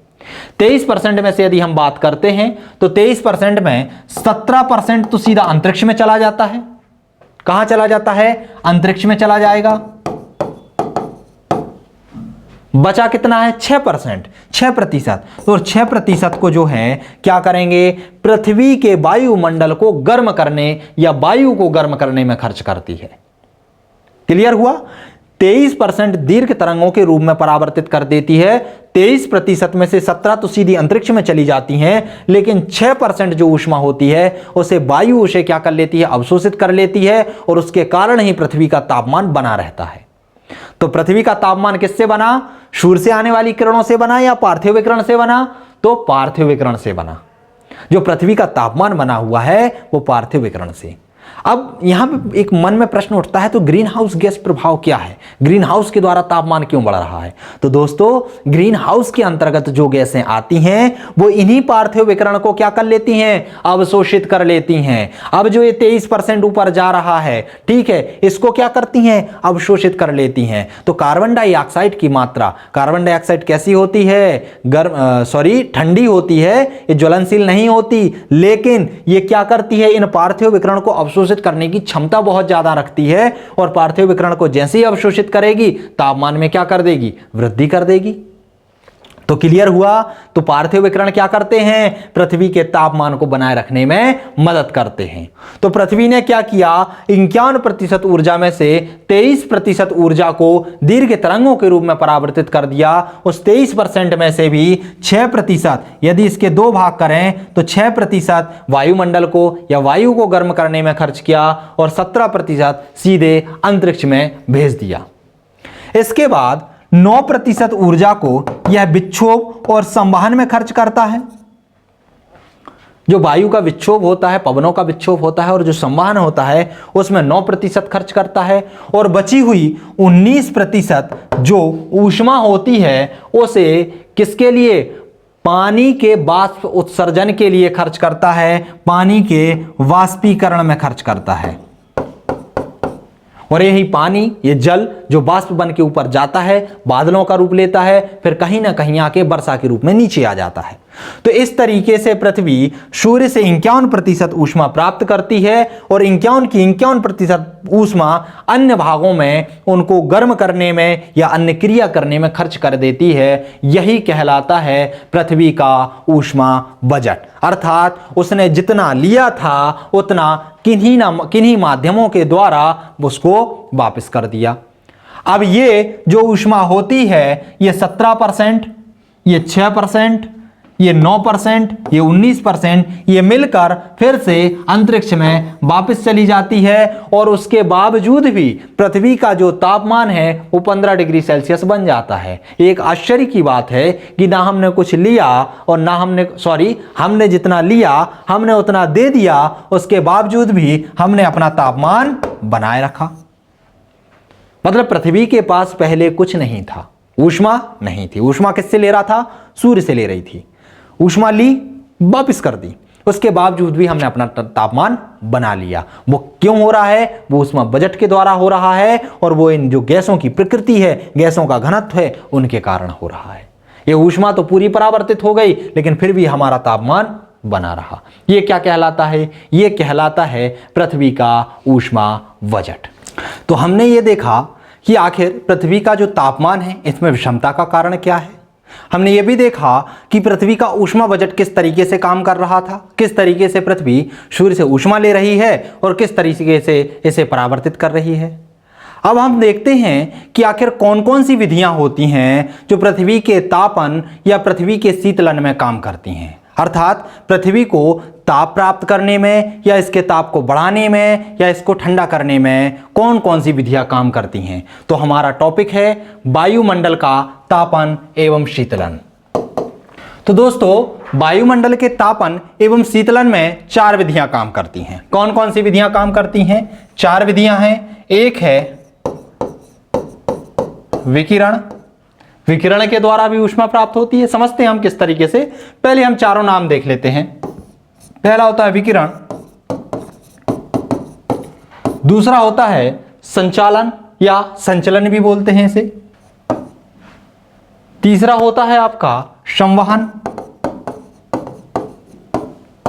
Speaker 1: 23% में से यदि हम बात करते हैं तो 23% में 17% तो सीधा अंतरिक्ष में चला जाता है। कहां चला जाता है? अंतरिक्ष में चला जाएगा। बचा कितना है? 6%, 6%। और 6% को जो है क्या करेंगे? पृथ्वी के वायुमंडल को गर्म करने या वायु को गर्म करने में खर्च करती है। क्लियर हुआ? 23% दीर्घ तरंगों के रूप में परावर्तित कर देती है। 23% में से 17 तो सीधी अंतरिक्ष में चली जाती हैं, लेकिन 6% जो ऊष्मा होती है उसे वायु उसे क्या कर लेती है? अवशोषित कर लेती है, और उसके कारण ही पृथ्वी का तापमान बना रहता है। तो पृथ्वी का तापमान किससे बना? सूर्य से आने वाली किरणों से बना या पार्थिव विकिरण से बना? तो पार्थिव विकिरण से बना। जो पृथ्वी का तापमान बना हुआ है वो पार्थिव विकिरण से। अब यहां पे एक मन में प्रश्न उठता है, तो ग्रीन हाउस गैस प्रभाव क्या है? ग्रीन हाउस के द्वारा तापमान क्यों बढ़ रहा है? तो दोस्तों ग्रीन हाउस के अंतर्गत जो गैसें आती हैं वो इन्हीं पार्थिव विकिरण को क्या कर लेती हैं? अवशोषित कर लेती हैं। अब जो ये 23% ऊपर जा रहा है, ठीक है, इसको क्या करती हैं? अवशोषित कर लेती हैं। तो कार्बन डाइऑक्साइड की मात्रा, कार्बन डाइऑक्साइड कैसी होती है? ठंडी होती है, ये ज्वलनशील नहीं होती, लेकिन ये क्या करती है? इन पार्थिव विकिरण को अवशोषित करने की क्षमता बहुत ज्यादा रखती है, और पार्थिव विकिरण को जैसे ही अवशोषित करेगी तापमान में क्या कर देगी? वृद्धि कर देगी। तो क्लियर हुआ? तो पार्थिव विकिरण क्या करते हैं? पृथ्वी के तापमान को बनाए रखने में मदद करते हैं। तो पृथ्वी ने क्या किया? 51% ऊर्जा में से 23% ऊर्जा को दीर्घ तरंगों के रूप में परावर्तित कर दिया। उस 23% में से भी 6%, यदि इसके दो भाग करें तो 6% वायुमंडल को या वायु को गर्म करने में खर्च किया, और 17% सीधे अंतरिक्ष में भेज दिया। इसके बाद 9% ऊर्जा को यह विक्षोभ और संवहन में खर्च करता है। जो वायु का विक्षोभ होता है, पवनों का विक्षोभ होता है, और जो संवहन होता है उसमें 9% खर्च करता है। और बची हुई 19% जो ऊष्मा होती है उसे किसके लिए? पानी के वाष्प उत्सर्जन के लिए खर्च करता है, पानी के वाष्पीकरण में खर्च करता है। और यही पानी, ये जल जो बाष्प बन के ऊपर जाता है, बादलों का रूप लेता है, फिर कहीं ना कहीं आके वर्षा के रूप में नीचे आ जाता है। तो इस तरीके से पृथ्वी सूर्य से 51% ऊष्मा प्राप्त करती है और 51% ऊष्मा अन्य भागों में उनको गर्म करने में या अन्य क्रिया करने में खर्च कर देती है। यही कहलाता है पृथ्वी का ऊष्मा बजट। अर्थात उसने जितना लिया था उतना किन्हीं माध्यमों के द्वारा उसको वापस कर दिया। अब ये जो ऊष्मा होती है, ये 17%, ये 6%, ये 9%, ये 19%, ये मिलकर फिर से अंतरिक्ष में वापस चली जाती है और उसके बावजूद भी पृथ्वी का जो तापमान है वो 15 डिग्री सेल्सियस बन जाता है। एक आश्चर्य की बात है कि ना हमने कुछ लिया और ना हमने जितना लिया हमने उतना दे दिया, उसके बावजूद भी हमने अपना तापमान बनाए रखा। मतलब पृथ्वी के पास पहले कुछ नहीं था, ऊष्मा नहीं थी। ऊष्मा किससे ले रहा था? सूर्य से ले रही थी। ऊष्मा ली, वापस कर दी, उसके बावजूद भी हमने अपना तापमान बना लिया। वो क्यों हो रहा है? वो ऊष्मा बजट के द्वारा हो रहा है और वो इन जो गैसों की प्रकृति है, गैसों का घनत्व है, उनके कारण हो रहा है। ये ऊष्मा तो पूरी परावर्तित हो गई, लेकिन फिर भी हमारा तापमान बना रहा। ये क्या कहलाता है? ये कहलाता है पृथ्वी का ऊष्मा बजट। तो हमने ये देखा कि आखिर पृथ्वी का जो तापमान है इसमें विषमता का कारण क्या है। हमने ये भी देखा कि पृथ्वी का ऊष्मा बजट किस तरीके से काम कर रहा था, किस तरीके से पृथ्वी सूर्य से ऊष्मा ले रही है और किस तरीके से इसे परावर्तित कर रही है। अब हम देखते हैं कि आखिर कौन कौन सी विधियां होती हैं जो पृथ्वी के तापन या पृथ्वी के शीतलन में काम करती हैं। अर्थात पृथ्वी को ताप प्राप्त करने में या इसके ताप को बढ़ाने में या इसको ठंडा करने में कौन कौन सी विधियां काम करती हैं। तो हमारा टॉपिक है वायुमंडल का तापन एवं शीतलन। तो दोस्तों, वायुमंडल के तापन एवं शीतलन में 4 विधियां काम करती हैं। कौन कौन सी विधियां काम करती हैं? 4 विधियां हैं। एक है विकिरण। विकिरण के द्वारा भी ऊष्मा प्राप्त होती है। समझते हैं हम किस तरीके से। पहले हम चारों नाम देख लेते हैं। पहला होता है विकिरण, दूसरा होता है संचालन या संचलन भी बोलते हैं इसे, तीसरा होता है आपका संवहन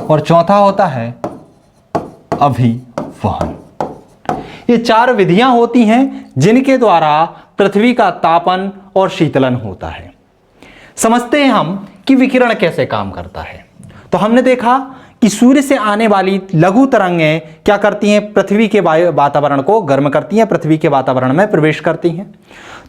Speaker 1: और चौथा होता है अभिवहन। ये 4 विधियां होती हैं जिनके द्वारा पृथ्वी का तापन और शीतलन होता है। समझते हैं हम कि विकिरण कैसे काम करता है। तो हमने देखा कि सूर्य से आने वाली लघु तरंगें क्या करती हैं? पृथ्वी के वातावरण को गर्म करती हैं, पृथ्वी के वातावरण में प्रवेश करती हैं।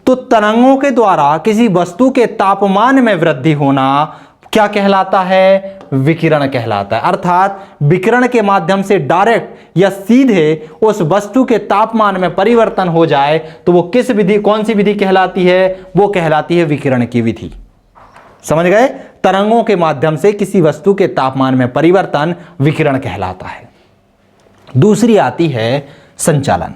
Speaker 1: तो तरंगों के द्वारा किसी वस्तु के तापमान में वृद्धि होना क्या कहलाता है? विकिरण कहलाता है। अर्थात विकिरण के माध्यम से डायरेक्ट या सीधे उस वस्तु के तापमान में परिवर्तन हो जाए तो वो किस विधि, कौन सी विधि कहलाती है? वो कहलाती है विकिरण की विधि। समझ गए? तरंगों के माध्यम से किसी वस्तु के तापमान में परिवर्तन विकिरण कहलाता है। दूसरी आती है संचालन।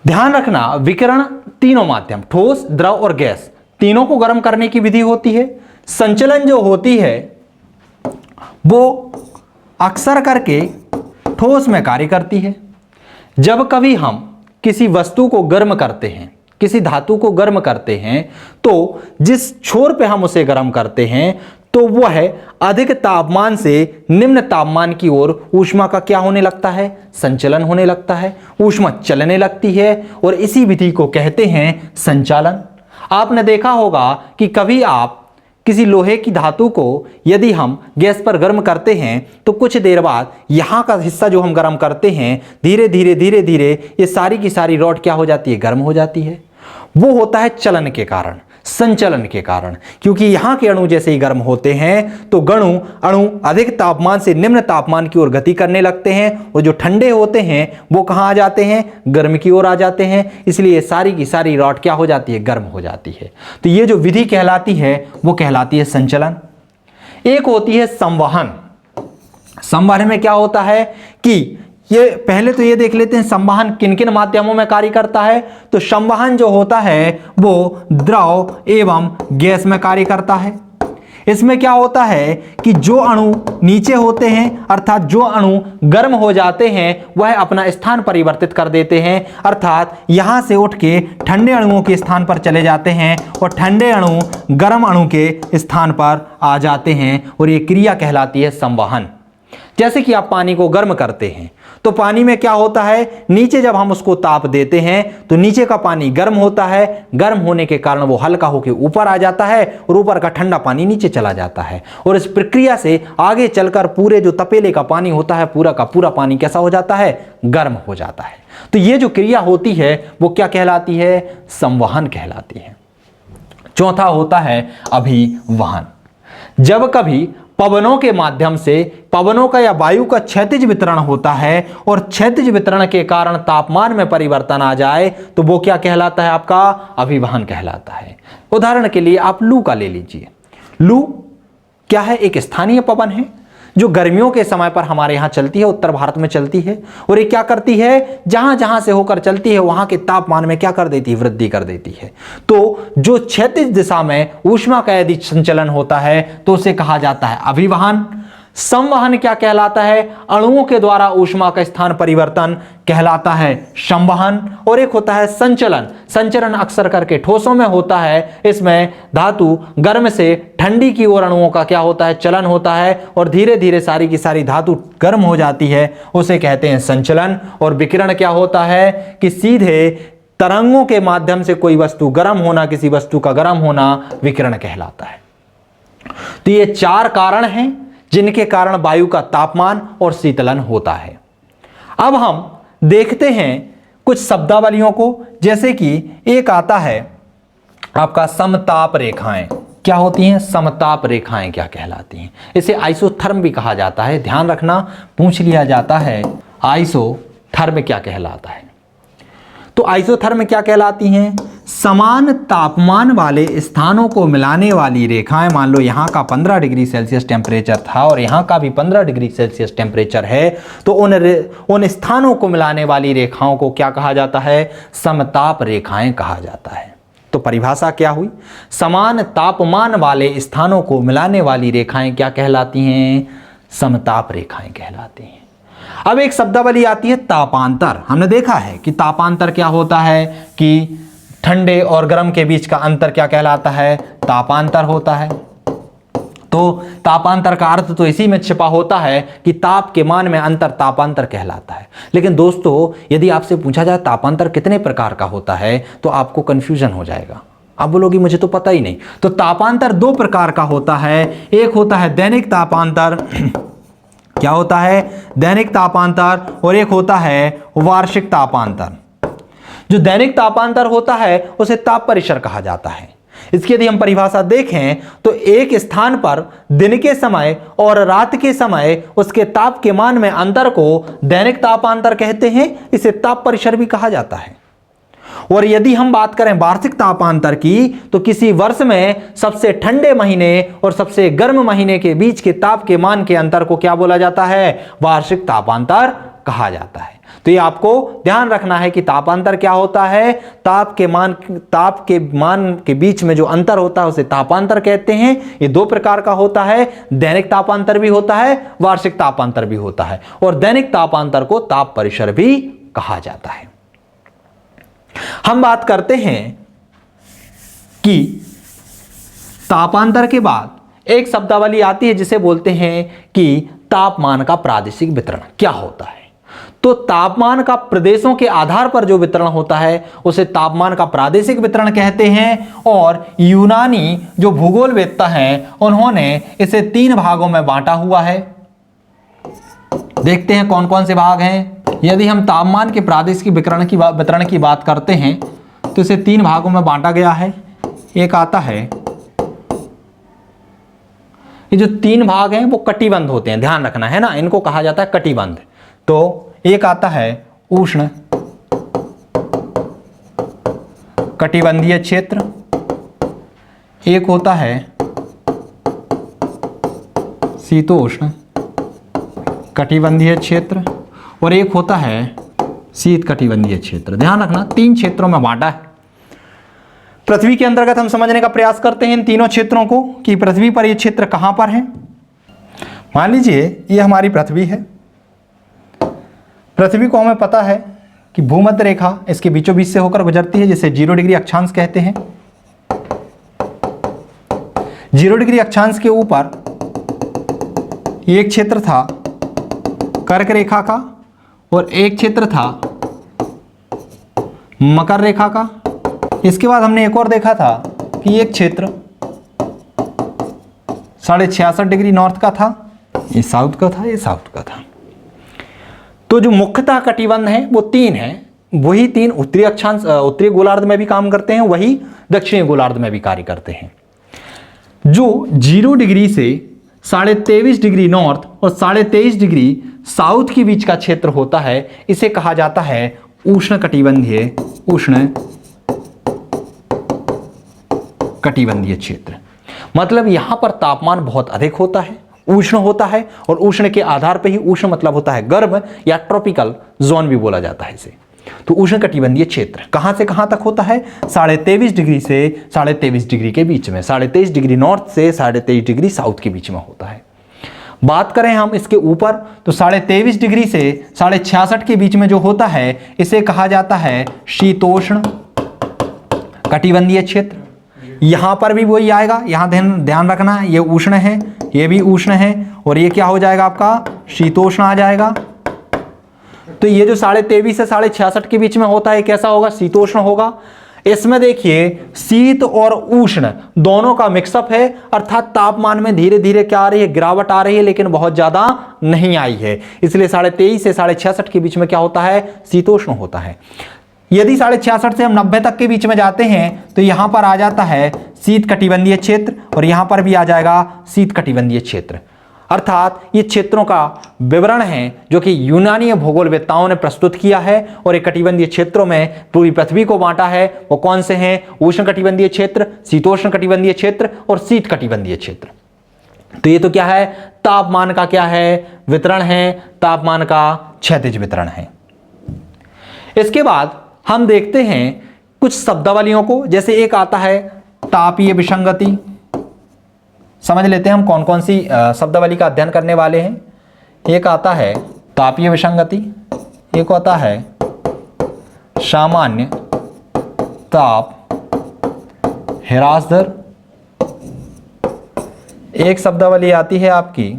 Speaker 1: ध्यान रखना, विकिरण तीनों माध्यम, ठोस, द्रव और गैस, तीनों को गर्म करने की विधि होती है। संचलन जो होती है वो अक्सर करके ठोस में कार्य करती है। जब कभी हम किसी वस्तु को गर्म करते हैं, किसी धातु को गर्म करते हैं, तो जिस छोर पे हम उसे गर्म करते हैं तो वह है अधिक तापमान से निम्न तापमान की ओर ऊष्मा का क्या होने लगता है? संचलन होने लगता है। ऊष्मा चलने लगती है और इसी विधि को कहते हैं संचालन। आपने देखा होगा कि कभी आप किसी लोहे की धातु को यदि हम गैस पर गर्म करते हैं तो कुछ देर बाद यहाँ का हिस्सा जो हम गर्म करते हैं धीरे धीरे ये सारी की सारी रॉड क्या हो जाती है? गर्म हो जाती है। वो होता है चलन के कारण, संचलन के कारण। क्योंकि यहाँ के अणु जैसे ही गर्म होते हैं तो अणु अधिक तापमान से निम्न तापमान की ओर गति करने लगते हैं और जो ठंडे होते हैं वो कहाँ आ जाते हैं? गर्म की ओर आ जाते हैं। इसलिए सारी की सारी रॉड क्या हो जाती है? गर्म हो जाती है। तो ये जो विधि कहलाती है वो कहलाती है संचलन। एक होती है संवहन। संवहन में क्या होता है कि ये पहले तो ये देख लेते हैं संवहन किन किन माध्यमों में कार्य करता है। तो संवहन जो होता है वो द्रव एवं गैस में कार्य करता है। इसमें क्या होता है कि जो अणु नीचे होते हैं, अर्थात जो अणु गर्म हो जाते हैं, वह अपना स्थान परिवर्तित कर देते हैं, अर्थात यहां से उठ के ठंडे अणुओं के स्थान पर चले जाते हैं और ठंडे अणु गर्म अणु के स्थान पर आ जाते हैं, और यह क्रिया कहलाती है संवहन। जैसे कि आप पानी को गर्म करते हैं तो पानी में क्या होता है, नीचे जब हम उसको ताप देते हैं तो नीचे का पानी गर्म होता है, गर्म होने के कारण वो हल्का होकर ऊपर आ जाता है और ऊपर का ठंडा पानी नीचे चला जाता है, और इस प्रक्रिया से आगे चलकर पूरे जो तपेले का पानी होता है, पूरा का पूरा पानी कैसा हो जाता है, गर्म हो जाता है। तो ये जो क्रिया होती है वो क्या कहलाती है, संवहन कहलाती है। चौथा होता है अभिवहन। जब कभी पवनों के माध्यम से, पवनों का या वायु का क्षैतिज वितरण होता है और क्षैतिज वितरण के कारण तापमान में परिवर्तन आ जाए तो वो क्या कहलाता है, आपका अभिवहन कहलाता है। उदाहरण के लिए आप लू का ले लीजिए। लू क्या है, एक स्थानीय पवन है जो गर्मियों के समय पर हमारे यहाँ चलती है, उत्तर भारत में चलती है, और ये क्या करती है, जहां जहां से होकर चलती है वहां के तापमान में क्या कर देती है, वृद्धि कर देती है। तो जो क्षैतिज दिशा में ऊष्मा का यदि संचलन होता है तो उसे कहा जाता है अभिवहन। संवहन क्या कहलाता है, अणुओं के द्वारा ऊष्मा का स्थान परिवर्तन कहलाता है संवहन। और एक होता है संचलन। संचलन अक्सर करके ठोसों में होता है, इसमें धातु गर्म से ठंडी की ओर अणुओं का क्या होता है, चलन होता है, और धीरे धीरे सारी की सारी धातु गर्म हो जाती है, उसे कहते हैं संचलन। और विकिरण क्या होता है कि सीधे तरंगों के माध्यम से कोई वस्तु गर्म होना, किसी वस्तु का गर्म होना विकिरण कहलाता है। तो ये चार कारण हैं जिनके कारण वायु का तापमान और शीतलन होता है। अब हम देखते हैं कुछ शब्दावलियों को, जैसे कि एक आता है आपका समताप रेखाएं। क्या होती हैं, समताप रेखाएं क्या कहलाती हैं, इसे आइसोथर्म भी कहा जाता है। ध्यान रखना, पूछ लिया जाता है आइसोथर्म क्या कहलाता है। तो आइसोथर्म क्या कहलाती हैं, समान तापमान वाले स्थानों को मिलाने वाली रेखाएं। मान लो यहाँ का 15 डिग्री सेल्सियस टेम्परेचर था और यहाँ का भी 15 डिग्री सेल्सियस टेम्परेचर है, तो उन स्थानों को मिलाने वाली रेखाओं को क्या कहा जाता है, समताप रेखाएं कहा जाता है। तो परिभाषा क्या हुई, समान तापमान वाले स्थानों को मिलाने वाली रेखाएं क्या कहलाती हैं, समताप रेखाएं कहलाती हैं। अब एक शब्दावली आती है तापांतर। हमने देखा है कि तापांतर क्या होता है कि ठंडे और गर्म के बीच का अंतर क्या कहलाता है, तापांतर होता है। तो तापांतर का अर्थ तो इसी में छिपा होता है कि ताप के मान में अंतर तापांतर कहलाता है। लेकिन दोस्तों, यदि आपसे पूछा जाए तापांतर कितने प्रकार का होता है तो आपको कंफ्यूजन हो जाएगा, आप बोलोगे मुझे तो पता ही नहीं। तो तापांतर दो प्रकार का होता है, एक होता है दैनिक तापांतर क्या होता है, दैनिक तापांतर, और एक होता है वार्षिक तापांतर। जो दैनिक तापांतर होता है उसे ताप परिसर कहा जाता है। इसकी यदि हम परिभाषा देखें तो एक स्थान पर दिन के समय और रात के समय उसके ताप के मान में अंतर को दैनिक तापांतर कहते हैं, इसे ताप परिसर भी कहा जाता है। और यदि हम बात करें वार्षिक तापांतर की तो किसी वर्ष में सबसे ठंडे महीने और सबसे गर्म महीने के बीच के ताप के मान के अंतर को क्या बोला जाता है, वार्षिक तापांतर कहा जाता है। तो ये आपको ध्यान रखना है कि तापांतर क्या होता है, ताप के मान के बीच में जो अंतर होता है उसे तापांतर कहते हैं। ये दो प्रकार का होता है, दैनिक तापांतर भी होता है, वार्षिक तापांतर भी होता है, और दैनिक तापांतर को ताप परिसर भी कहा जाता है। हम बात करते हैं कि तापांतर के बाद एक शब्दावली आती है जिसे बोलते हैं कि तापमान का प्रादेशिक वितरण क्या होता है। तो तापमान का प्रदेशों के आधार पर जो वितरण होता है उसे तापमान का प्रादेशिक वितरण कहते हैं। और यूनानी जो भूगोलवेत्ता हैं उन्होंने इसे 3 भागों में बांटा हुआ है। देखते हैं कौन कौन से भाग हैं। यदि हम तापमान के प्रादेशिक वितरण की बात करते हैं तो इसे 3 भागों में बांटा गया है। एक आता है, ये जो 3 भाग हैं वो कटिबंध होते हैं, ध्यान रखना है ना, इनको कहा जाता है कटिबंध। तो एक आता है उष्ण कटिबंधीय क्षेत्र, एक होता है शीतोष्ण कटिबंधीय क्षेत्र, और एक होता है शीत कटिबंधीय क्षेत्र। ध्यान रखना 3 क्षेत्रों में बांटा है। पृथ्वी के अंतर्गत हम समझने का प्रयास करते हैं इन तीनों क्षेत्रों को कि पृथ्वी पर ये क्षेत्र कहां पर है। मान लीजिए ये हमारी पृथ्वी है। पृथ्वी को हमें पता है कि भूमध्य रेखा इसके बीचों बीच से होकर गुजरती है, जिसे 0 डिग्री अक्षांश कहते हैं। 0 डिग्री अक्षांश के ऊपर एक क्षेत्र था कर्क रेखा का और एक क्षेत्र था मकर रेखा का। इसके बाद हमने एक और देखा था कि एक क्षेत्र 66.5 डिग्री नॉर्थ का था, ये साउथ का था, ये साउथ का था। तो जो मुख्यतः कटिबंध है वो 3 है। वही 3 उत्तरी अक्षांश उत्तरी गोलार्ध में भी काम करते हैं, वही दक्षिणी गोलार्ध में भी कार्य करते हैं। जो 0 डिग्री से 23.5 डिग्री नॉर्थ और 23.5 डिग्री साउथ के बीच का क्षेत्र होता है, इसे कहा जाता है उष्ण कटिबंधीय क्षेत्र। मतलब यहां पर तापमान बहुत अधिक होता है, उष्ण होता है, और उष्ण के आधार पर ही उष्ण मतलब होता है गर्म या ट्रॉपिकल जोन भी बोला जाता है इसे। तो उष्ण कटिबंधीय क्षेत्र कहां से कहां तक होता है? 23.5 डिग्री से 23.5 डिग्री के बीच में, 23.5 डिग्री नॉर्थ से 23.5 डिग्री साउथ के बीच में होता है। बात करें हम इसके ऊपर तो 23.5 डिग्री से 66.5 के बीच में जो होता है इसे कहा जाता है शीतोष्ण कटिबंधीय क्षेत्र। यहां पर भी वही आएगा, यहां ध्यान रखना, ये उष्ण है, ये भी उष्ण है, और ये क्या हो जाएगा आपका शीतोष्ण आ जाएगा। तो ये जो 23.5 से 66.5 के बीच में होता है कैसा होगा? शीतोष्ण होगा। इसमें देखिए शीत और उष्ण दोनों का मिक्सअप है, अर्थात तापमान में धीरे धीरे क्या आ रही है? गिरावट आ रही है, लेकिन बहुत ज्यादा नहीं आई है। इसलिए 23.5 से 66.5 के बीच में क्या होता है? शीतोष्ण होता है। यदि 66.5 से हम 90 तक के बीच में जाते हैं तो यहां पर आ जाता है शीत कटिबंधीय क्षेत्र, और यहां पर भी आ जाएगा शीत कटिबंधीय क्षेत्र। अर्थात ये क्षेत्रों का विवरण है जो कि यूनानी भूगोलवेत्ताओं ने प्रस्तुत किया है, और एक कटिबंधीय क्षेत्रों में पूरी पृथ्वी को बांटा है। वो कौन से हैं? उष्ण कटिबंधीय क्षेत्र, शीतोष्ण कटिबंधीय क्षेत्र और शीत कटिबंधीय क्षेत्र। तो ये तो क्या है? तापमान का क्या है? वितरण है, तापमान का क्षैतिज वितरण है। इसके बाद हम देखते हैं कुछ शब्दावलियों को, जैसे एक आता है तापीय विसंगति। समझ लेते हैं हम कौन कौन सी शब्दावली का अध्ययन करने वाले हैं। एक आता है तापीय विसंगति, एक आता है सामान्य ताप ह्रास दर, एक शब्दावली आती है आपकी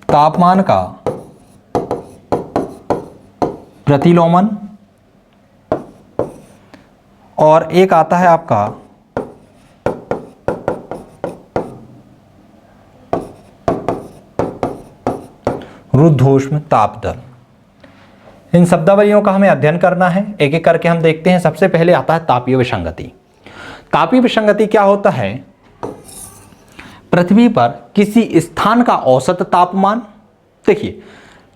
Speaker 1: तापमान का प्रतिलोमन, और एक आता है आपका रुद्धोष्म ताप दर। इन शब्दावलियों का हमें अध्ययन करना है, एक एक करके हम देखते हैं। सबसे पहले आता है तापीय विसंगति। तापीय विसंगति क्या होता है? पृथ्वी पर किसी स्थान का औसत तापमान, देखिए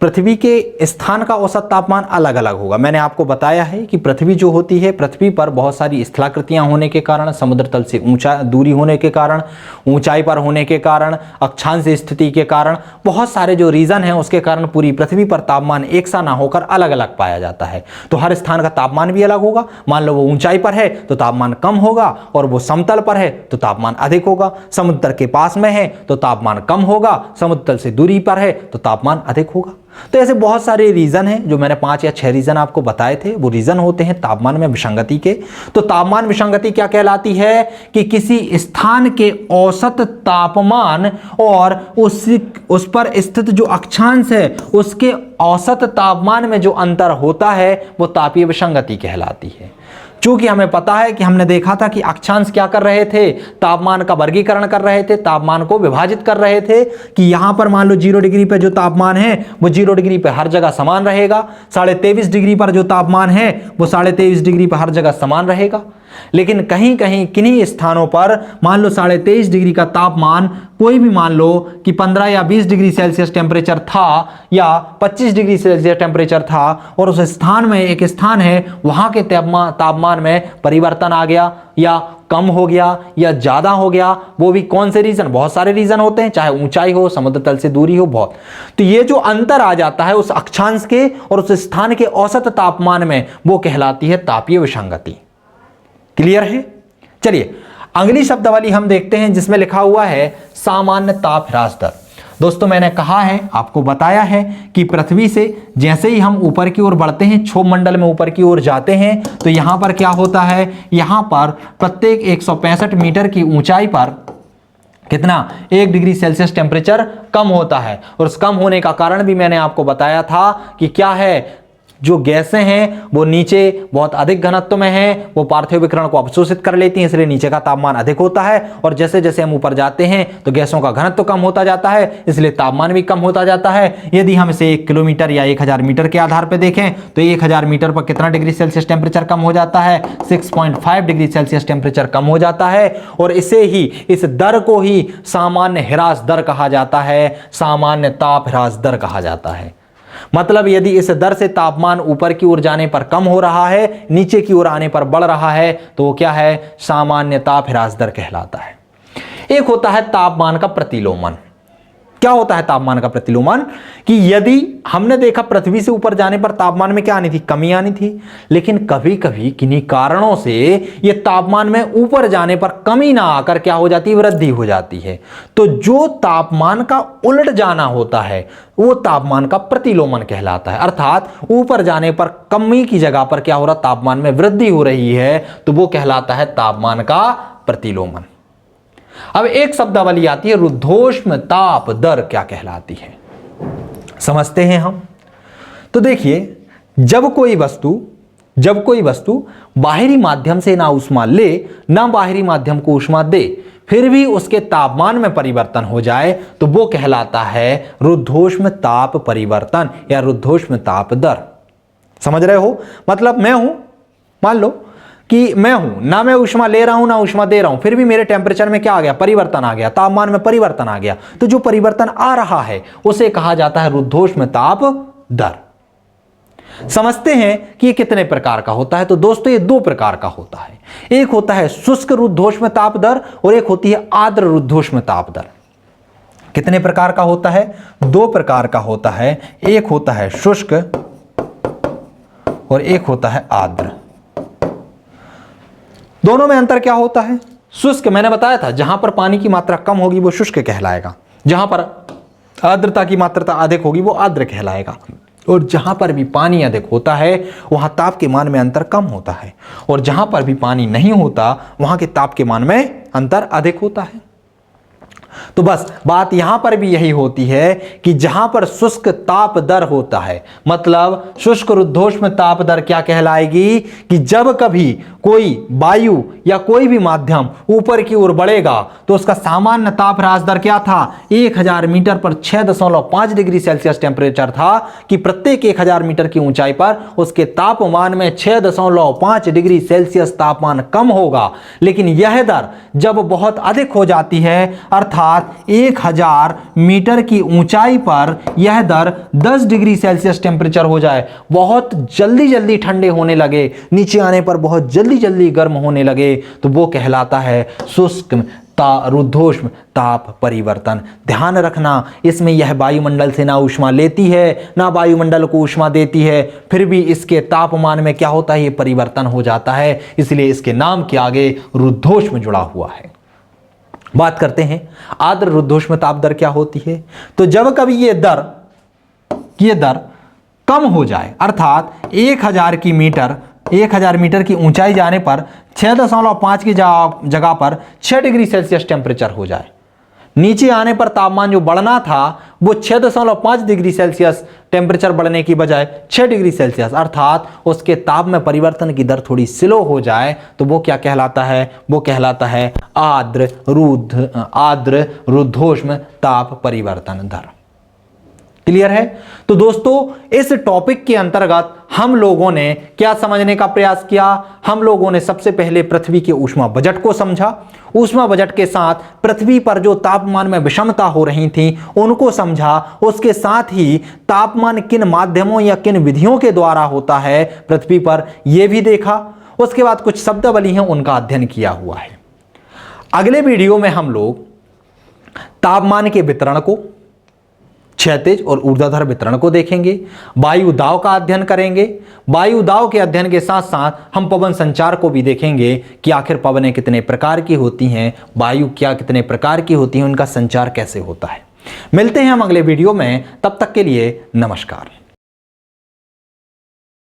Speaker 1: पृथ्वी के स्थान का औसत तापमान अलग अलग होगा। मैंने आपको बताया है कि पृथ्वी जो होती है, पृथ्वी पर बहुत सारी स्थलाकृतियां होने के कारण, समुद्र तल से ऊंचा दूरी होने के कारण, ऊंचाई पर होने के कारण, अक्षांश स्थिति के कारण, बहुत सारे जो रीजन हैं उसके कारण पूरी पृथ्वी पर तापमान एक सा ना होकर अलग अलग पाया जाता है। तो हर स्थान का तापमान भी अलग होगा। मान लो वो ऊंचाई पर है तो तापमान कम होगा, और वो समतल पर है तो तापमान अधिक होगा। समुद्र के पास में है तो तापमान कम होगा, समुद्र तल से दूरी पर है तो तापमान अधिक होगा। तो ऐसे बहुत सारे रीजन हैं, जो मैंने 5 या 6 रीजन आपको बताए थे, वो रीजन होते हैं तापमान में विसंगति के। तो तापमान विसंगति क्या कहलाती है? कि किसी स्थान के औसत तापमान और उस पर स्थित जो अक्षांश है उसके औसत तापमान में जो अंतर होता है वो तापीय विसंगति कहलाती है। चूंकि हमें पता है कि हमने देखा था कि अक्षांश क्या कर रहे थे? तापमान का वर्गीकरण कर रहे थे, तापमान को विभाजित कर रहे थे, कि यहां पर मान लो 0 डिग्री पर जो तापमान है वो 0 डिग्री पर हर जगह समान रहेगा। 23.5 डिग्री पर जो तापमान है वो 23.5 डिग्री पर हर जगह समान रहेगा। लेकिन कहीं कहीं किन्हीं स्थानों पर मान लो 23.5 डिग्री का तापमान, कोई भी मान लो कि 15 या 20 डिग्री सेल्सियस टेम्परेचर था या 25 डिग्री सेल्सियस टेम्परेचर था, और उस स्थान में एक स्थान है वहां के तापमान में परिवर्तन आ गया या कम हो गया या ज्यादा हो गया, वो भी कौन से रीजन, बहुत सारे रीजन होते हैं, चाहे ऊंचाई हो, समुद्र तल से दूरी हो, बहुत। तो ये जो अंतर आ जाता है उस अक्षांश के और उस स्थान के औसत तापमान में, वो कहलाती है तापीय विसंगति। क्लियर है? चलिए अगली शब्दावली हम देखते हैं जिसमें लिखा हुआ है सामान्य ताप ह्रास दर। दोस्तों मैंने कहा है, आपको बताया है कि पृथ्वी से जैसे ही हम ऊपर की ओर बढ़ते हैं, क्षोभ मंडल में ऊपर की ओर जाते हैं, तो यहां पर क्या होता है, यहां पर प्रत्येक 165 मीटर की ऊंचाई पर कितना 1 डिग्री सेल्सियस टेम्परेचर कम होता है। और उस कम होने का कारण भी मैंने आपको बताया था कि क्या है, जो गैसें हैं वो नीचे बहुत अधिक घनत्व में हैं, वो पार्थिव विकिरण को अवशोषित कर लेती हैं, इसलिए नीचे का तापमान अधिक होता है। और जैसे जैसे हम ऊपर जाते हैं तो गैसों का घनत्व कम होता जाता है, इसलिए तापमान भी कम होता जाता है। यदि हम इसे 1 किलोमीटर या 1000 मीटर के आधार पर देखें तो 1000 मीटर पर कितना डिग्री सेल्सियस टेम्परेचर कम हो जाता है, 6.5 डिग्री सेल्सियस टेम्परेचर कम हो जाता है। और इसे ही, इस दर को ही सामान्य ह्रास दर कहा जाता है, सामान्य ताप ह्रास दर कहा जाता है। मतलब यदि इस दर से तापमान ऊपर की ओर जाने पर कम हो रहा है, नीचे की ओर आने पर बढ़ रहा है, तो वो क्या है, सामान्य ताप ह्रास दर कहलाता है। एक होता है तापमान का प्रतिलोमन। क्या होता है तापमान का प्रतिलोमन, कि यदि हमने देखा पृथ्वी से ऊपर जाने पर तापमान में क्या आनी थी, कमी आनी थी, लेकिन कभी कभी किन्हीं कारणों से ये तापमान में ऊपर जाने पर कमी ना आकर क्या हो जाती है, वृद्धि हो जाती है। तो जो तापमान का उलट जाना होता है वो तापमान का प्रतिलोमन कहलाता है। अर्थात ऊपर जाने पर कमी की जगह पर क्या हो रहा, तापमान में वृद्धि हो रही है, तो वो कहलाता है तापमान का प्रतिलोमन। अब एक शब्दावली आती है रुद्धोष्म ताप दर, क्या कहलाती है, समझते हैं हम। तो देखिए, जब कोई वस्तु बाहरी माध्यम से ना ऊष्मा ले ना बाहरी माध्यम को ऊष्मा दे, फिर भी उसके तापमान में परिवर्तन हो जाए, तो वो कहलाता है रुद्धोष्म ताप परिवर्तन या रुद्धोष्म ताप दर। समझ रहे हो? मतलब मैं हूं, मान लो कि मैं हूं, ना मैं ऊष्मा ले रहा हूं ना ऊष्मा दे रहा हूं, फिर भी मेरे टेम्परेचर में क्या आ गया, परिवर्तन आ गया, तापमान में परिवर्तन आ गया। तो जो परिवर्तन आ रहा है उसे कहा जाता है रुद्धोष्म ताप दर। समझते हैं कि ये कितने प्रकार का होता है। तो दोस्तों ये 2 प्रकार का होता है, एक होता है शुष्क रुद्धोष्म ताप दर और एक होती है आर्द्र रुद्धोष्म ताप दर। कितने प्रकार का होता है? 2 प्रकार का होता है, एक होता है शुष्क और एक होता है आर्द्र। दोनों में अंतर क्या होता है? शुष्क मैंने बताया था, जहां पर पानी की मात्रा कम होगी वो शुष्क कहलाएगा, जहां पर आर्द्रता की मात्रा अधिक होगी वो आर्द्र कहलाएगा। और जहां पर भी पानी अधिक होता है वहां ताप के मान में अंतर कम होता है, और जहां पर भी पानी नहीं होता वहां के ताप के मान में अंतर अधिक होता है। तो बस बात यहां पर भी यही होती है कि जहां पर शुष्क ताप दर होता है, मतलब शुष्क रुद्धोष्म ताप दर क्या कहलाएगी, कि जब कभी कोई वायु या कोई भी माध्यम ऊपर की ओर बढ़ेगा तो उसका सामान्य ताप ह्रास दर क्या था, 1000 मीटर पर 6.5 डिग्री सेल्सियस टेम्परेचर था, कि प्रत्येक 1000 मीटर की ऊंचाई पर उसके तापमान में 6.5 डिग्री सेल्सियस तापमान कम होगा। लेकिन यह दर जब बहुत अधिक हो जाती है, अर्थात 1000 मीटर की ऊंचाई पर यह दर 10 डिग्री सेल्सियस टेम्परेचर हो जाए, बहुत जल्दी जल्दी ठंडे होने लगे, नीचे आने पर बहुत जल्दी जल्दी गर्म होने लगे, तो वो कहलाता है शुष्क रुद्धोष्म ताप परिवर्तन। ध्यान रखना, इसमें यह वायुमंडल से ना ऊष्मा लेती है ना वायुमंडल को ऊष्मा देती है, फिर भी इसके तापमान में क्या होता है, ये परिवर्तन हो जाता है, इसलिए इसके नाम के आगे रुद्धोष्म जुड़ा हुआ है। बात करते हैं आर्द्र रुद्धोष्म ताप दर क्या होती है। तो जब कभी ये दर कम हो जाए, अर्थात 1000 मीटर की ऊंचाई जाने पर 6.5 की जगह पर 6 डिग्री सेल्सियस टेम्परेचर हो जाए, नीचे आने पर तापमान जो बढ़ना था वो 6.5 डिग्री सेल्सियस टेम्परेचर बढ़ने की बजाय 6 डिग्री सेल्सियस, अर्थात उसके ताप में परिवर्तन की दर थोड़ी स्लो हो जाए, तो वो क्या कहलाता है, वो कहलाता है आर्द्र रुद्धोष्म ताप परिवर्तन दर। क्लियर है? तो दोस्तों इस टॉपिक के अंतर्गत हम लोगों ने क्या समझने का प्रयास किया? हम लोगों ने सबसे पहले पृथ्वी के ऊष्मा बजट को समझा, ऊष्मा बजट के साथ पृथ्वी पर जो तापमान में विषमता हो रही थी उनको समझा, उसके साथ ही तापमान किन माध्यमों या किन विधियों के द्वारा होता है पृथ्वी पर यह भी देखा। उसके बाद कुछ शब्दावली हैं उनका अध्ययन किया हुआ है। अगले वीडियो में हम लोग तापमान के वितरण को, क्षैतिज और ऊर्ध्वाधर वितरण को देखेंगे, वायु दाव का अध्ययन करेंगे। वायु दाव के अध्ययन के साथ साथ हम पवन संचार को भी देखेंगे कि आखिर पवनें कितने प्रकार की होती हैं, वायु क्या कितने प्रकार की होती हैं, उनका संचार कैसे होता है। मिलते हैं हम अगले वीडियो में, तब तक के लिए नमस्कार।